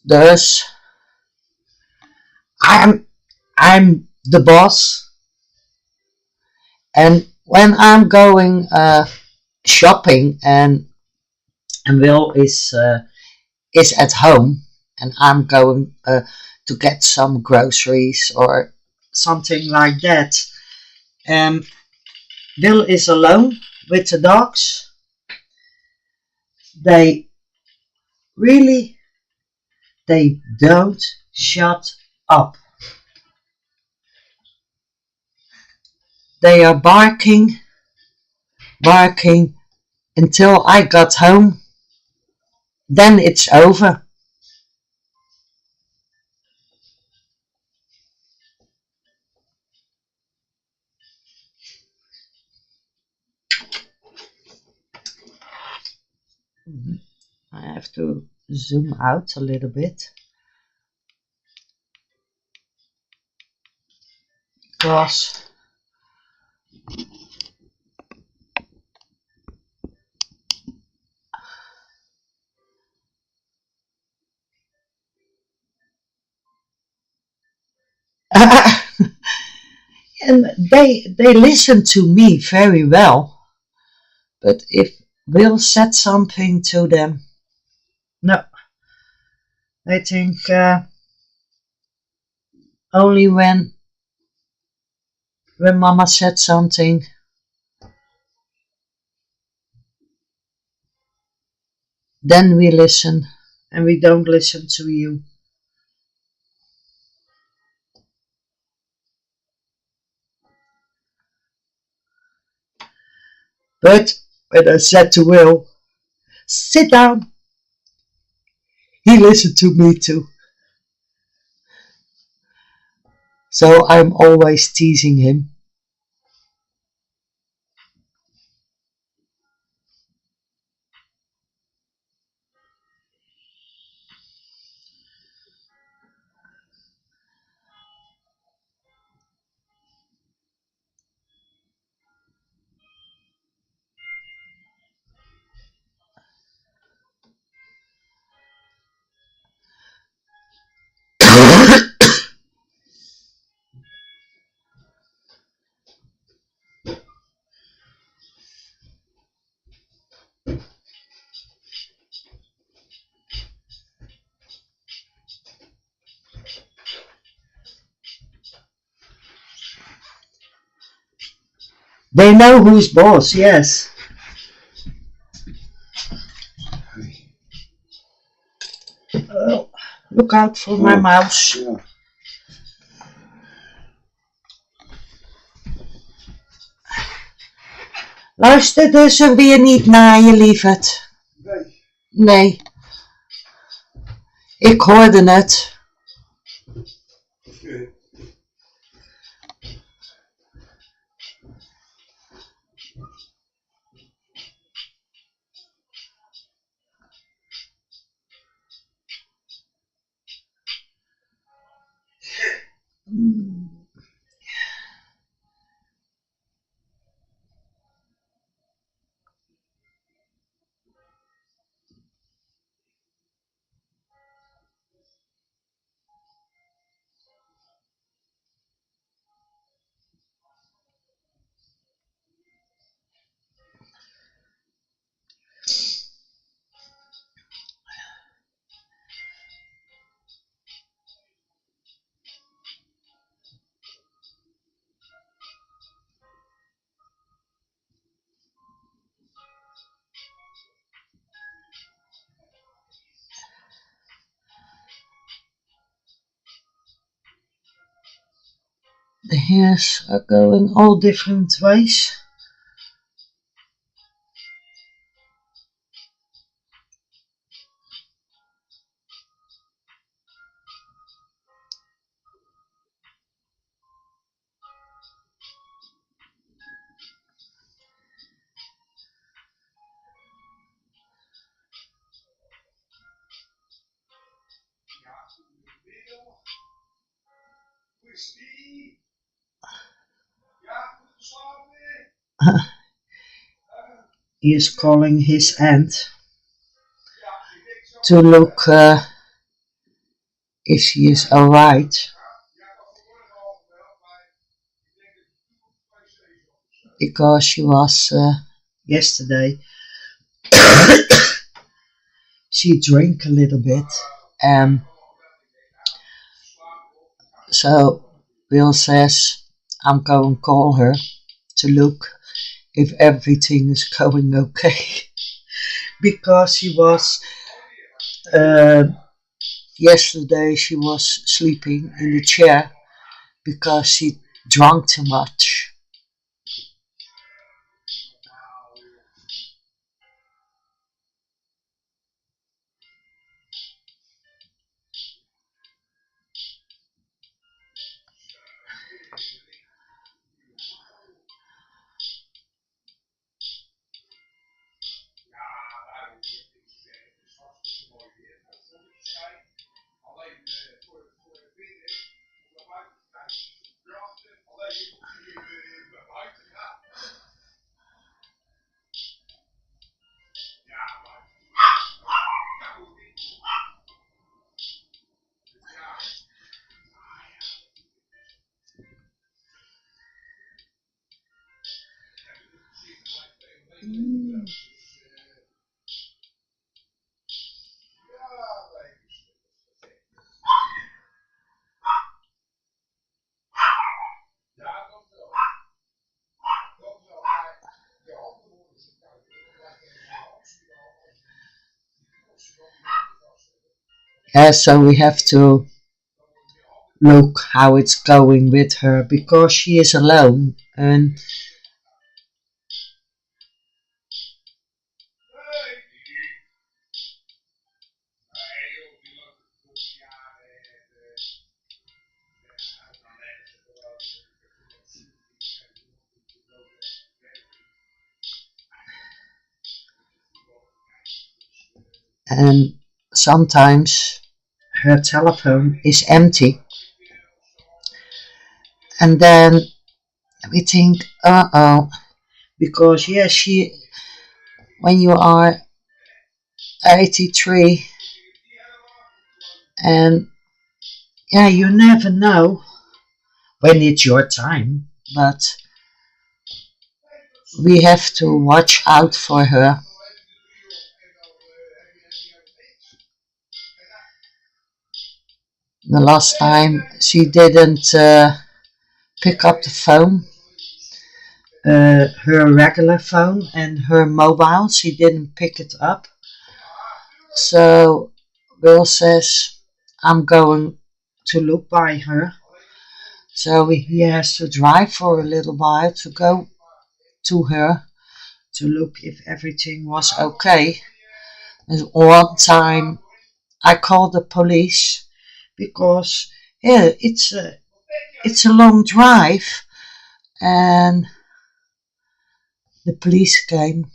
Thus, I'm the boss, and when I'm going shopping and Will is at home and I'm going to get some groceries or something like that, Will is alone with the dogs. They don't shut up. They are barking until I got home. Then it's over. I have to zoom out a little bit because and they listen to me very well, but if Will said something to them, no, I think only when Mama said something, then we listen, and we don't listen to you. But when I said to Will, sit down, he listened to me too. So I'm always teasing him. They know who's boss, yes. Look out for my mouse. Ja. Luisterde ze weer niet naar je, lieverd? Nee. Nee. Ik hoorde het. Okay. The hairs are going all different ways. He is calling his aunt to look if she is alright. Because she was yesterday. She drank a little bit. So Will says, I'm going to call her to look if everything is going okay. Because she was, yesterday she was sleeping in the chair because she drank too much. So we have to look how it's going with her because she is alone and and sometimes her telephone is empty, and then we think, because yeah, when you are 83, and yeah, you never know when it's your time, but we have to watch out for her. The last time she didn't pick up the phone, her regular phone and her mobile, she didn't pick it up. So Will says, I'm going to look by her. So he has to drive for a little while to go to her to look if everything was okay. And one time I called the police because yeah, it's a long drive, and the police came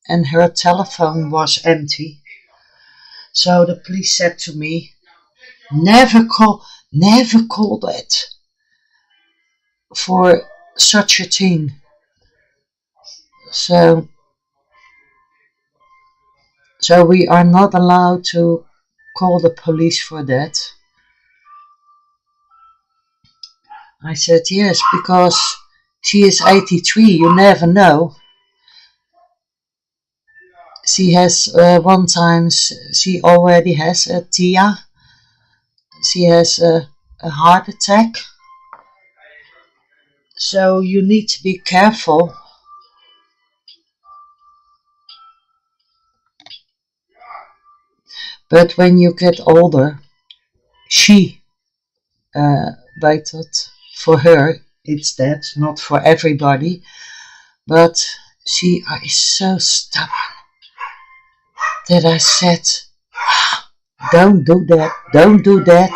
and her telephone was empty. So the police said to me, never call that for such a thing. So we are not allowed to call the police for that. I said yes, because she is 83, you never know. She has one time, she already has a TIA. She has a heart attack. So you need to be careful. But when you get older, she waited for her. It's that, not for everybody. But she is so stubborn that I said, don't do that, don't do that.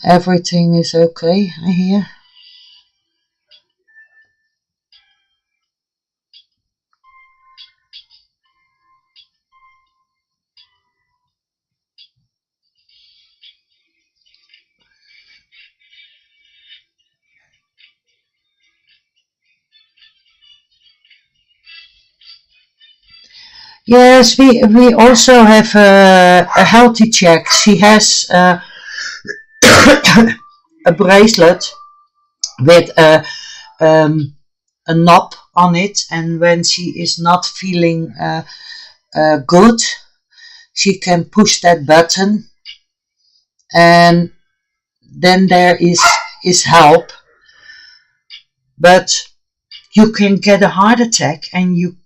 Everything is okay, I hear. Yes, we also have a healthy check. She has a bracelet with a knob on it, and when she is not feeling good, she can push that button, and then there is help. But you can get a heart attack and you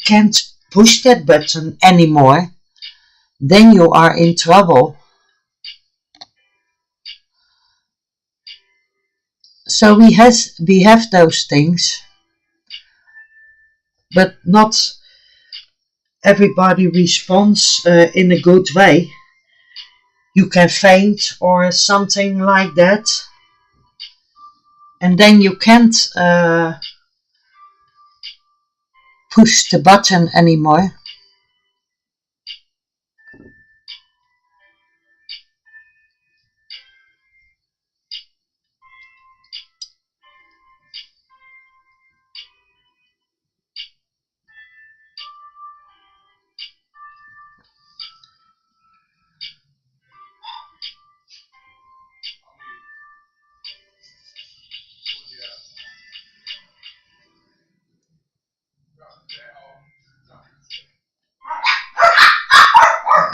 can't push that button anymore, then you are in trouble. So we have those things, but not everybody responds in a good way. You can faint or something like that, and then you can't push the button anymore.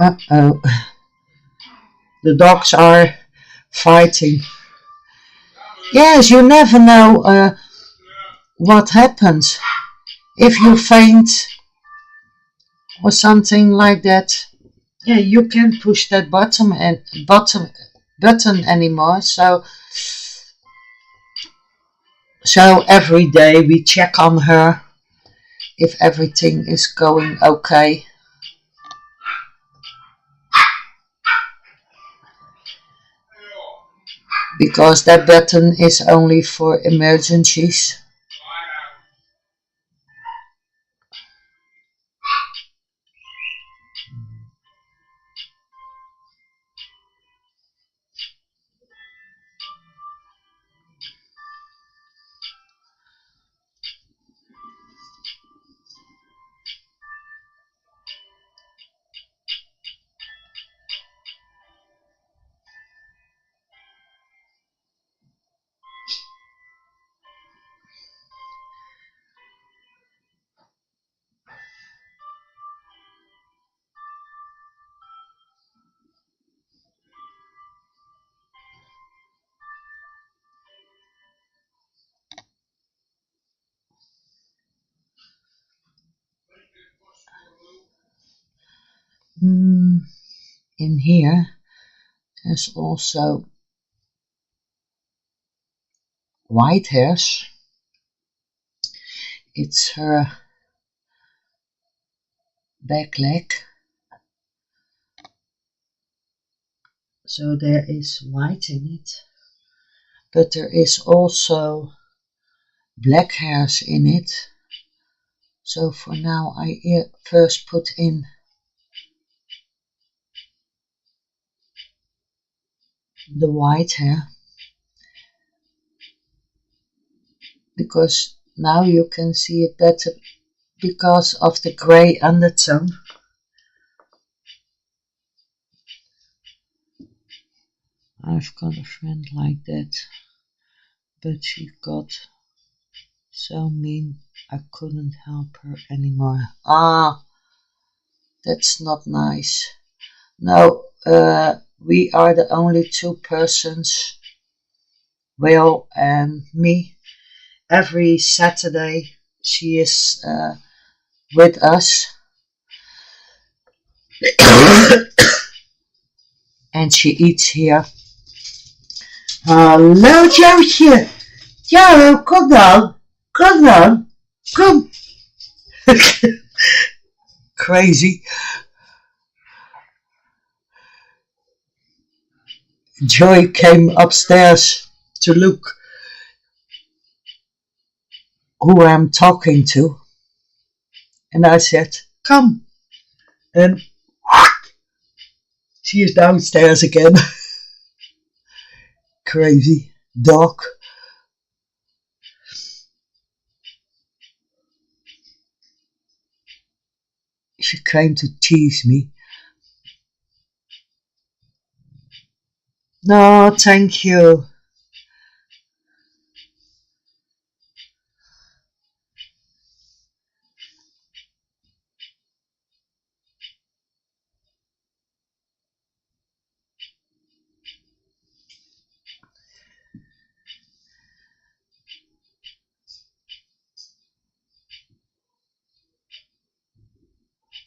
Uh-oh. The dogs are fighting. Yes, you never know what happens. If you faint or something like that, yeah, you can't push that button anymore. So every day we check on her if everything is going okay. because that button is only for emergencies. In here there's also white hairs. It's her back leg. So there is white in it. But there is also black hairs in it. So for now I first put in the white hair, because now you can see it better because of the grey undertone. I've got a friend like that, but she got so mean I couldn't help her anymore. Ah, that's not nice. No, we are the only two persons, Will and me. Every Saturday she is with us. And she eats here. Hallo Jootje. Ja, kom dan. Kom dan. Kom. Crazy. Joy came upstairs to look who I'm talking to. And I said, come. And she is downstairs again. Crazy dog. She came to tease me. No, thank you.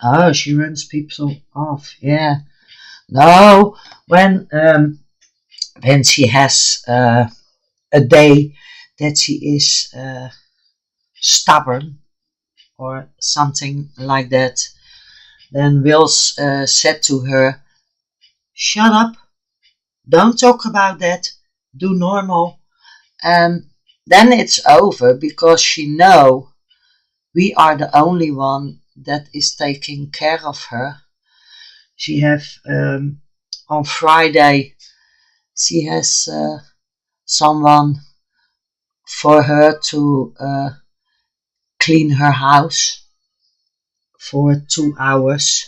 Oh, she runs people off. Yeah. No, when she has a day that she is stubborn or something like that, then Will said to her, shut up, don't talk about that, do normal. And then it's over, because she know we are the only one that is taking care of her. She have on Friday she has someone for her to clean her house for 2 hours.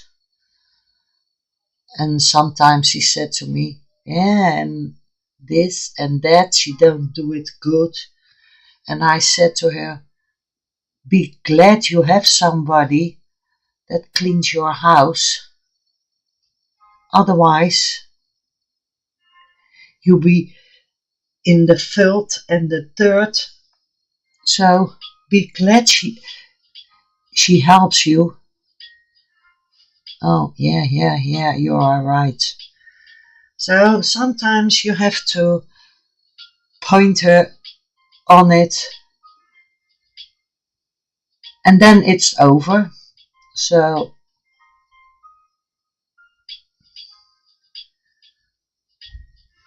And sometimes she said to me, yeah, and this and that, she don't do it good. And I said to her, be glad you have somebody that cleans your house. Otherwise, you'll be in the filth and the dirt. So be glad she helps you. Oh, yeah, you are right. So sometimes you have to point her on it, and then it's over. So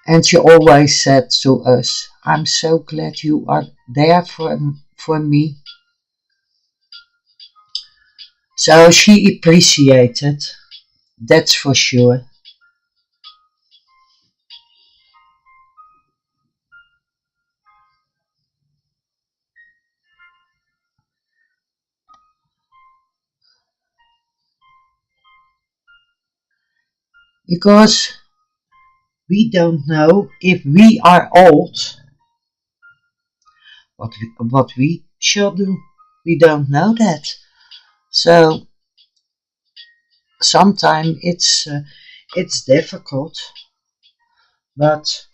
And she always said to us, I'm so glad you are there for me. So she appreciated, that's for sure. Because we don't know if we are old, what we shall do. We don't know that. So sometimes it's difficult, but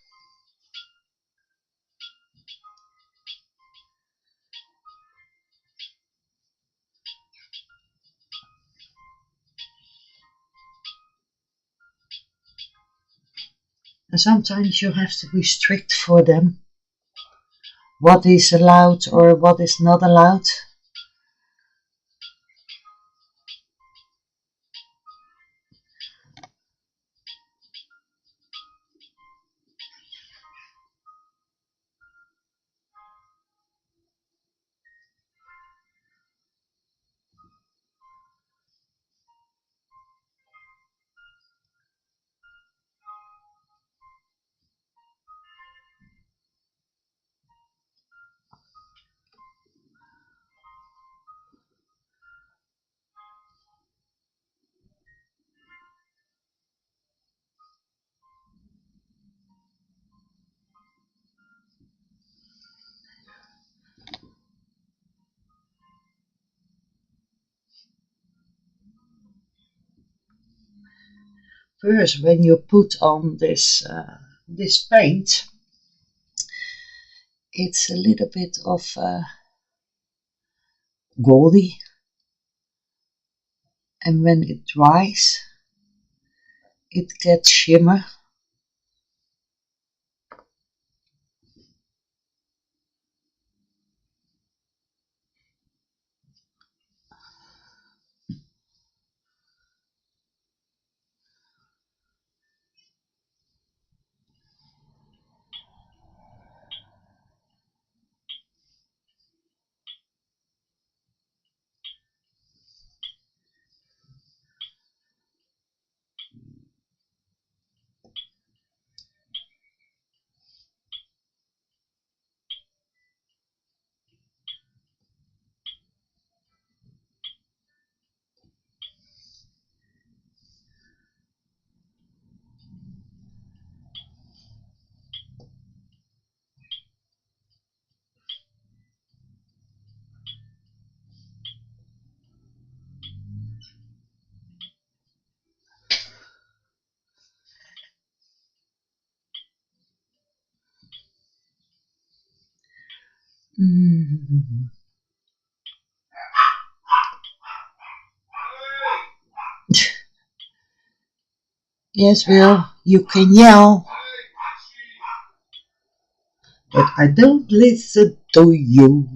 sometimes you have to be strict for them. What is allowed or what is not allowed. First, when you put on this paint, it's a little bit of goldy, and when it dries, it gets shimmer. Mm. Yes, Will, you can yell, but I don't listen to you.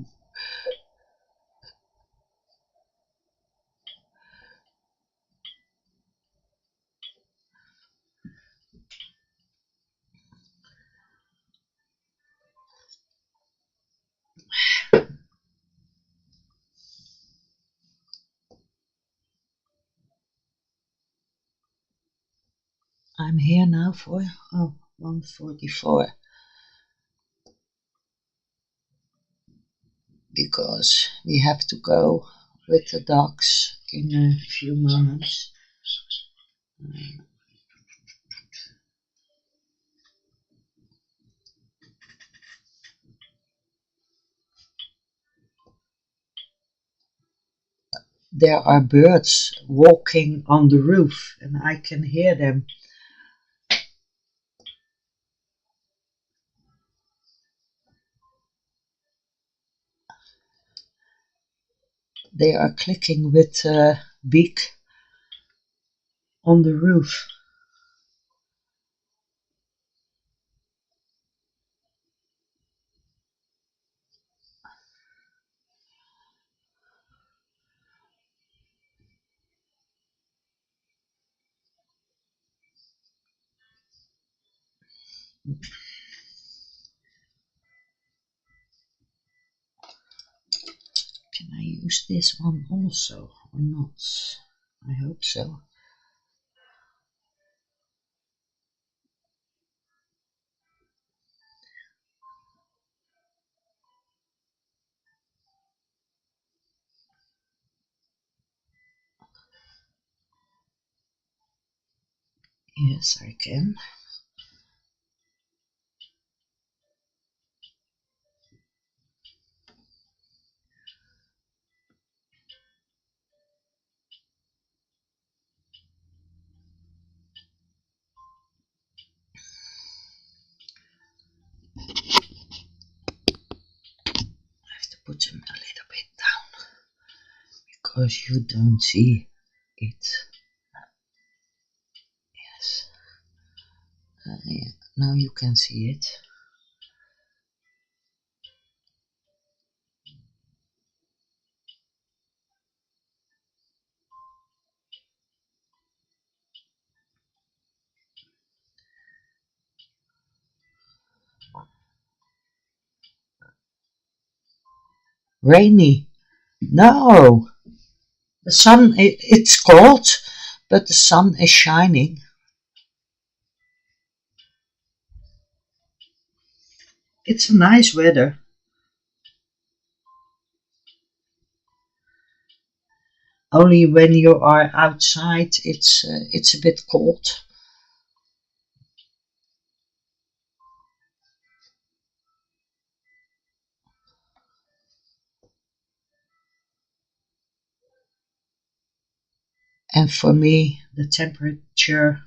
I'm here now for 1:44 because we have to go with the dogs in a few moments. There are birds walking on the roof and I can hear them. They are clicking with a beak on the roof. Can I use this one also or not? I hope so. Yes, I can. Put them a little bit down because you don't see it. Yes. Yeah. Now you can see it. Rainy? No. The sun, it's cold, but the sun is shining. It's a nice weather. Only when you are outside, it's a bit cold. And for me, the temperature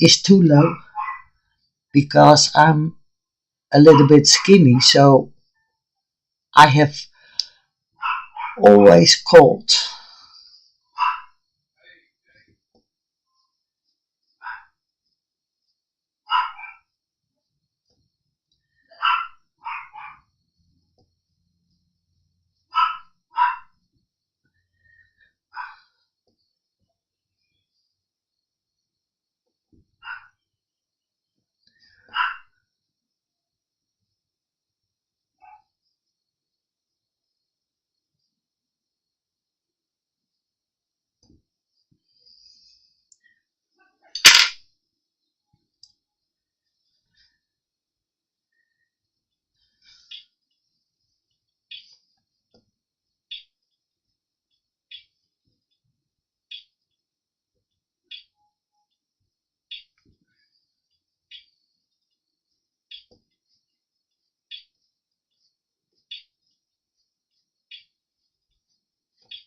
is too low because I'm a little bit skinny, so I have always cold.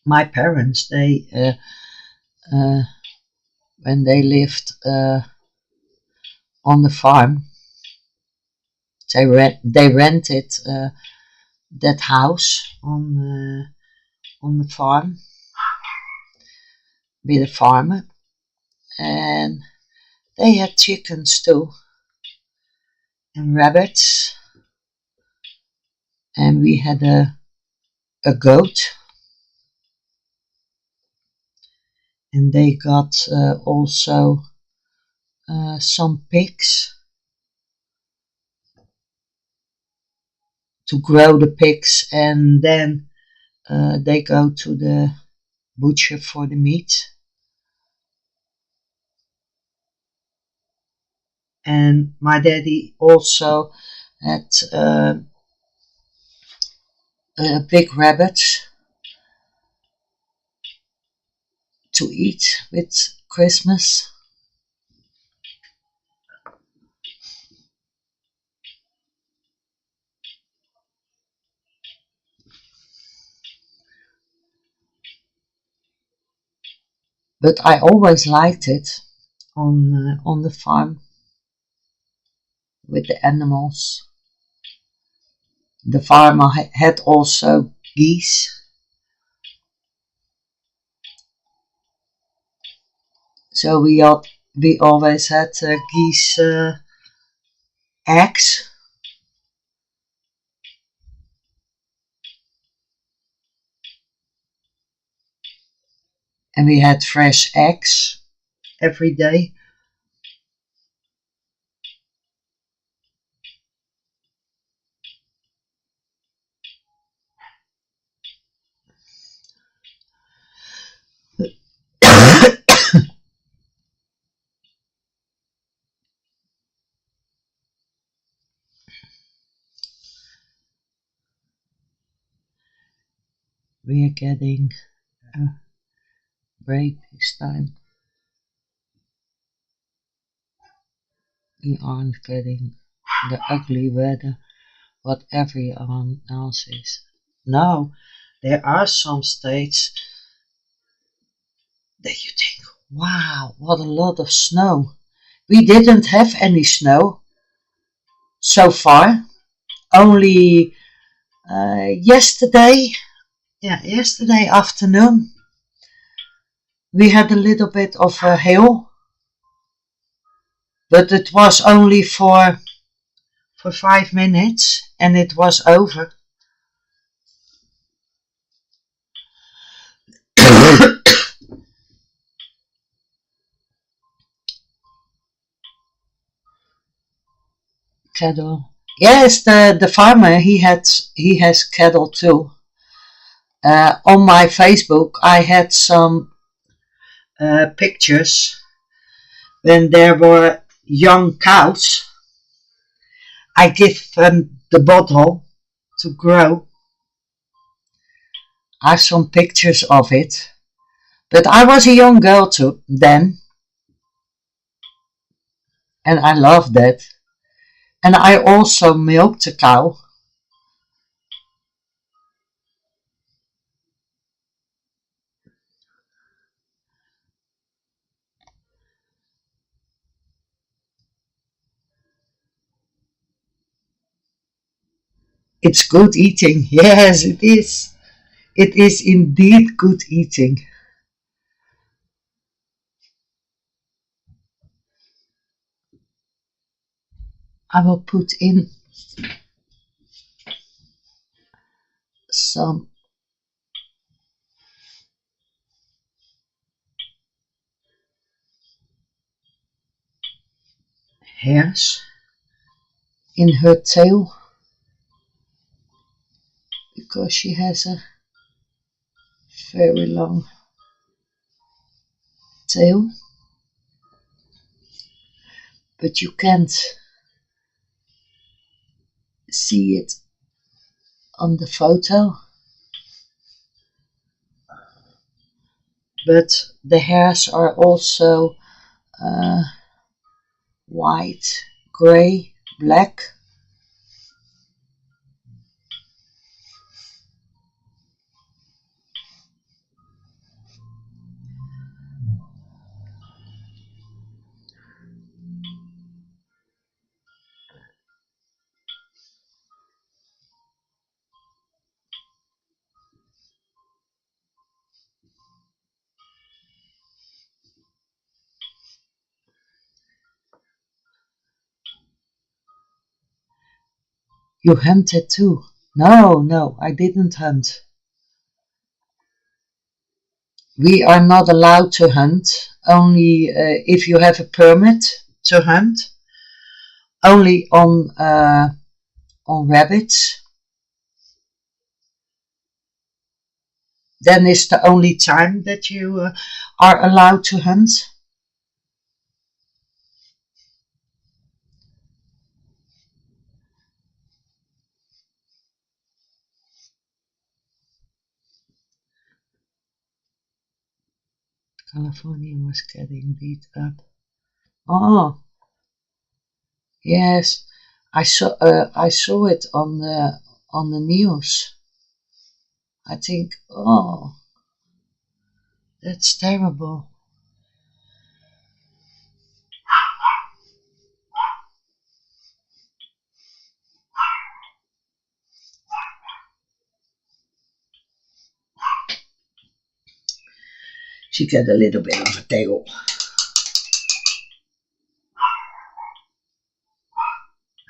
My parents, when they lived on the farm, they rented that house on the farm with a farmer, and they had chickens too and rabbits, and we had a goat, and they got also some pigs to grow the pigs, and then they go to the butcher for the meat. And my daddy also had big rabbits to eat with Christmas. But I always liked it on the farm with the animals. The farmer had also geese, so we always had geese eggs, and we had fresh eggs every day. We are getting a break this time. We aren't getting the ugly weather what everyone else is. No, there are some states that you think, wow, what a lot of snow. We didn't have any snow so far. Only yesterday afternoon, we had a little bit of hail, but it was only for 5 minutes and it was over. Cattle. Yes, the farmer he has cattle too. On my Facebook, I had some pictures when there were young cows. I give them the bottle to grow. I have some pictures of it. But I was a young girl too then, and I loved that. And I also milked a cow. It's good eating. Yes, it is. It is indeed good eating. I will put in some hairs in her tail because she has a very long tail, but you can't see it on the photo. But the hairs are also white, gray, black. You hunted too? No, I didn't hunt. We are not allowed to hunt, only if you have a permit to hunt, only on rabbits. Then is the only time that you are allowed to hunt. California was getting beat up. Oh, yes, I saw it on the news. I think, oh, that's terrible. She got a little bit of a tail.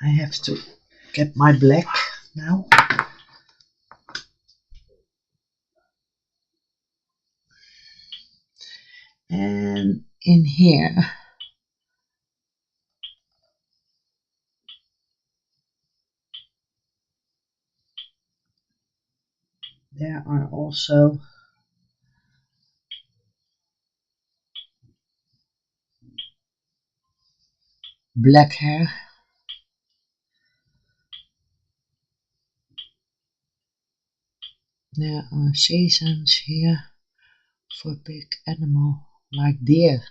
I have to get my black now. And in here, there are also black hair. There are seasons here for big animal like deer.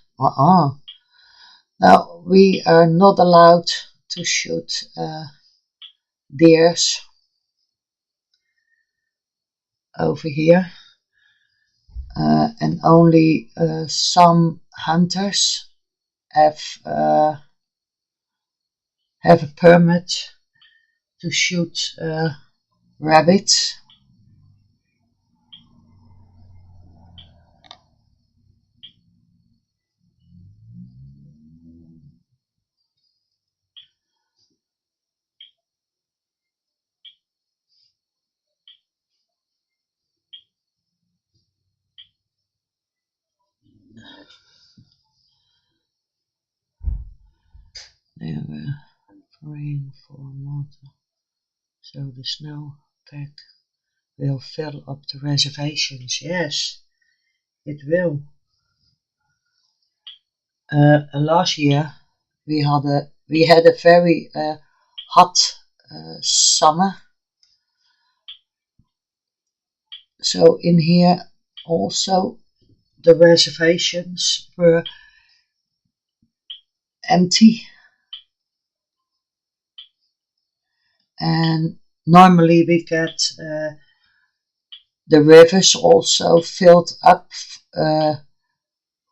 Now we are not allowed to shoot deers over here, and only some hunters have a permit to shoot rabbits. They were praying for water, so the snowpack will fill up the reservations. Yes, it will. Last year we had a very hot summer, so in here also the reservations were empty, and normally we get the rivers also filled up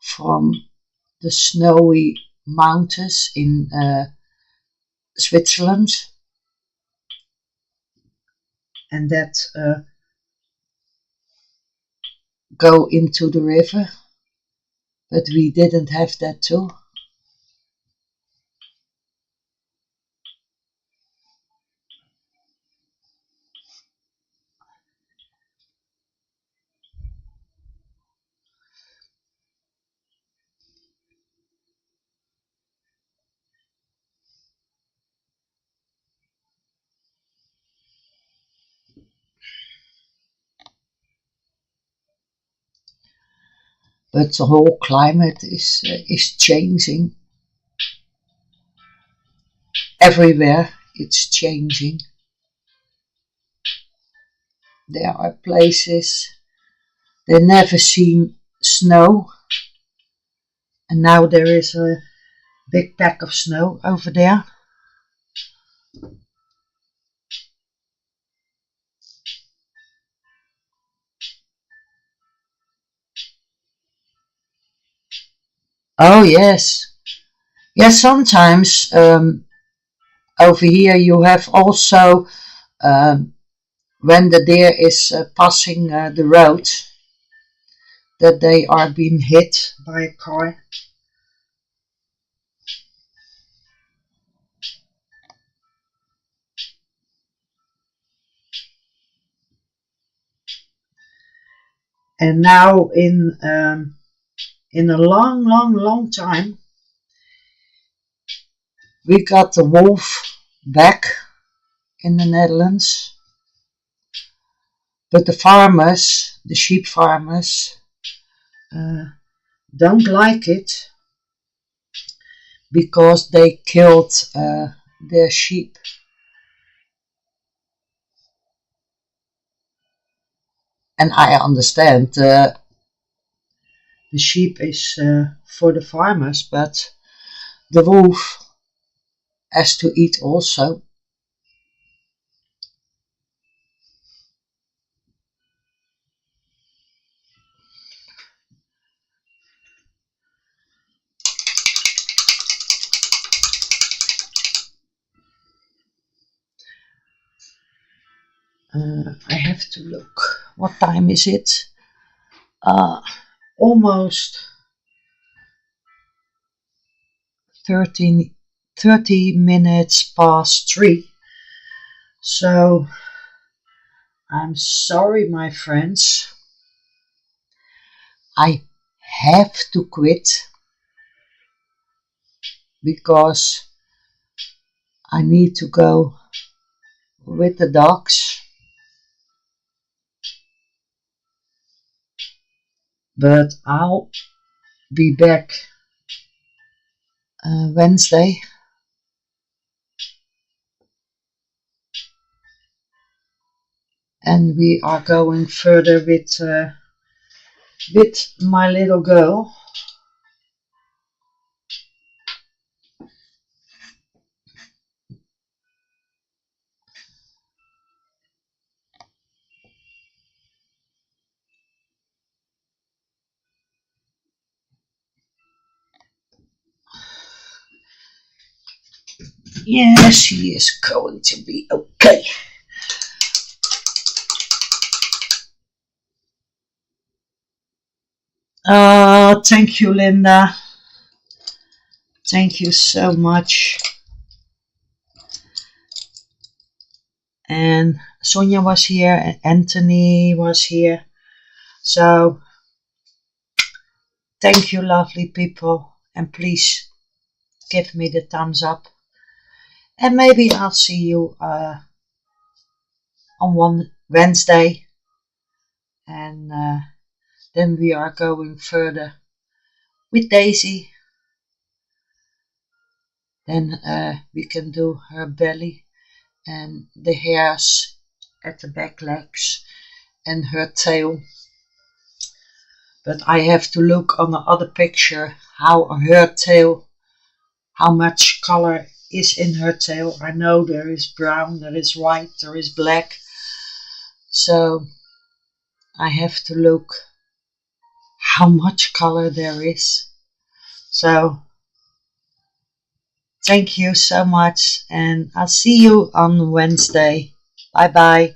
from the snowy mountains in Switzerland, and that go into the river, but we didn't have that too. But the whole climate is changing. Everywhere it's changing. There are places they never seen snow, and now there is a big pack of snow over there. Oh yes, yes. Sometimes over here you have also when the deer is passing the road, that they are being hit by a car. And now in a long time, we got the wolf back in the Netherlands, but the farmers, the sheep farmers, don't like it because they killed their sheep. And I understand the sheep is for the farmers, but the wolf has to eat also. I have to look. What time is it? Almost 30 minutes past 3. So I'm sorry, my friends. I have to quit because I need to go with the dogs. But I'll be back Wednesday. And we are going further with my little girl. Yeah, she is going to be okay. Thank you, Linda. Thank you so much. And Sonia was here, and Anthony was here. So, thank you, lovely people. And please give me the thumbs up. And maybe I'll see you on one Wednesday. And then we are going further with Daisy. Then we can do her belly and the hairs at the back legs and her tail. But I have to look on the other picture how her tail, how much color is in her tail. I know there is brown, there is white, there is black. So I have to look how much color there is. So thank you so much, and I'll see you on Wednesday. Bye bye.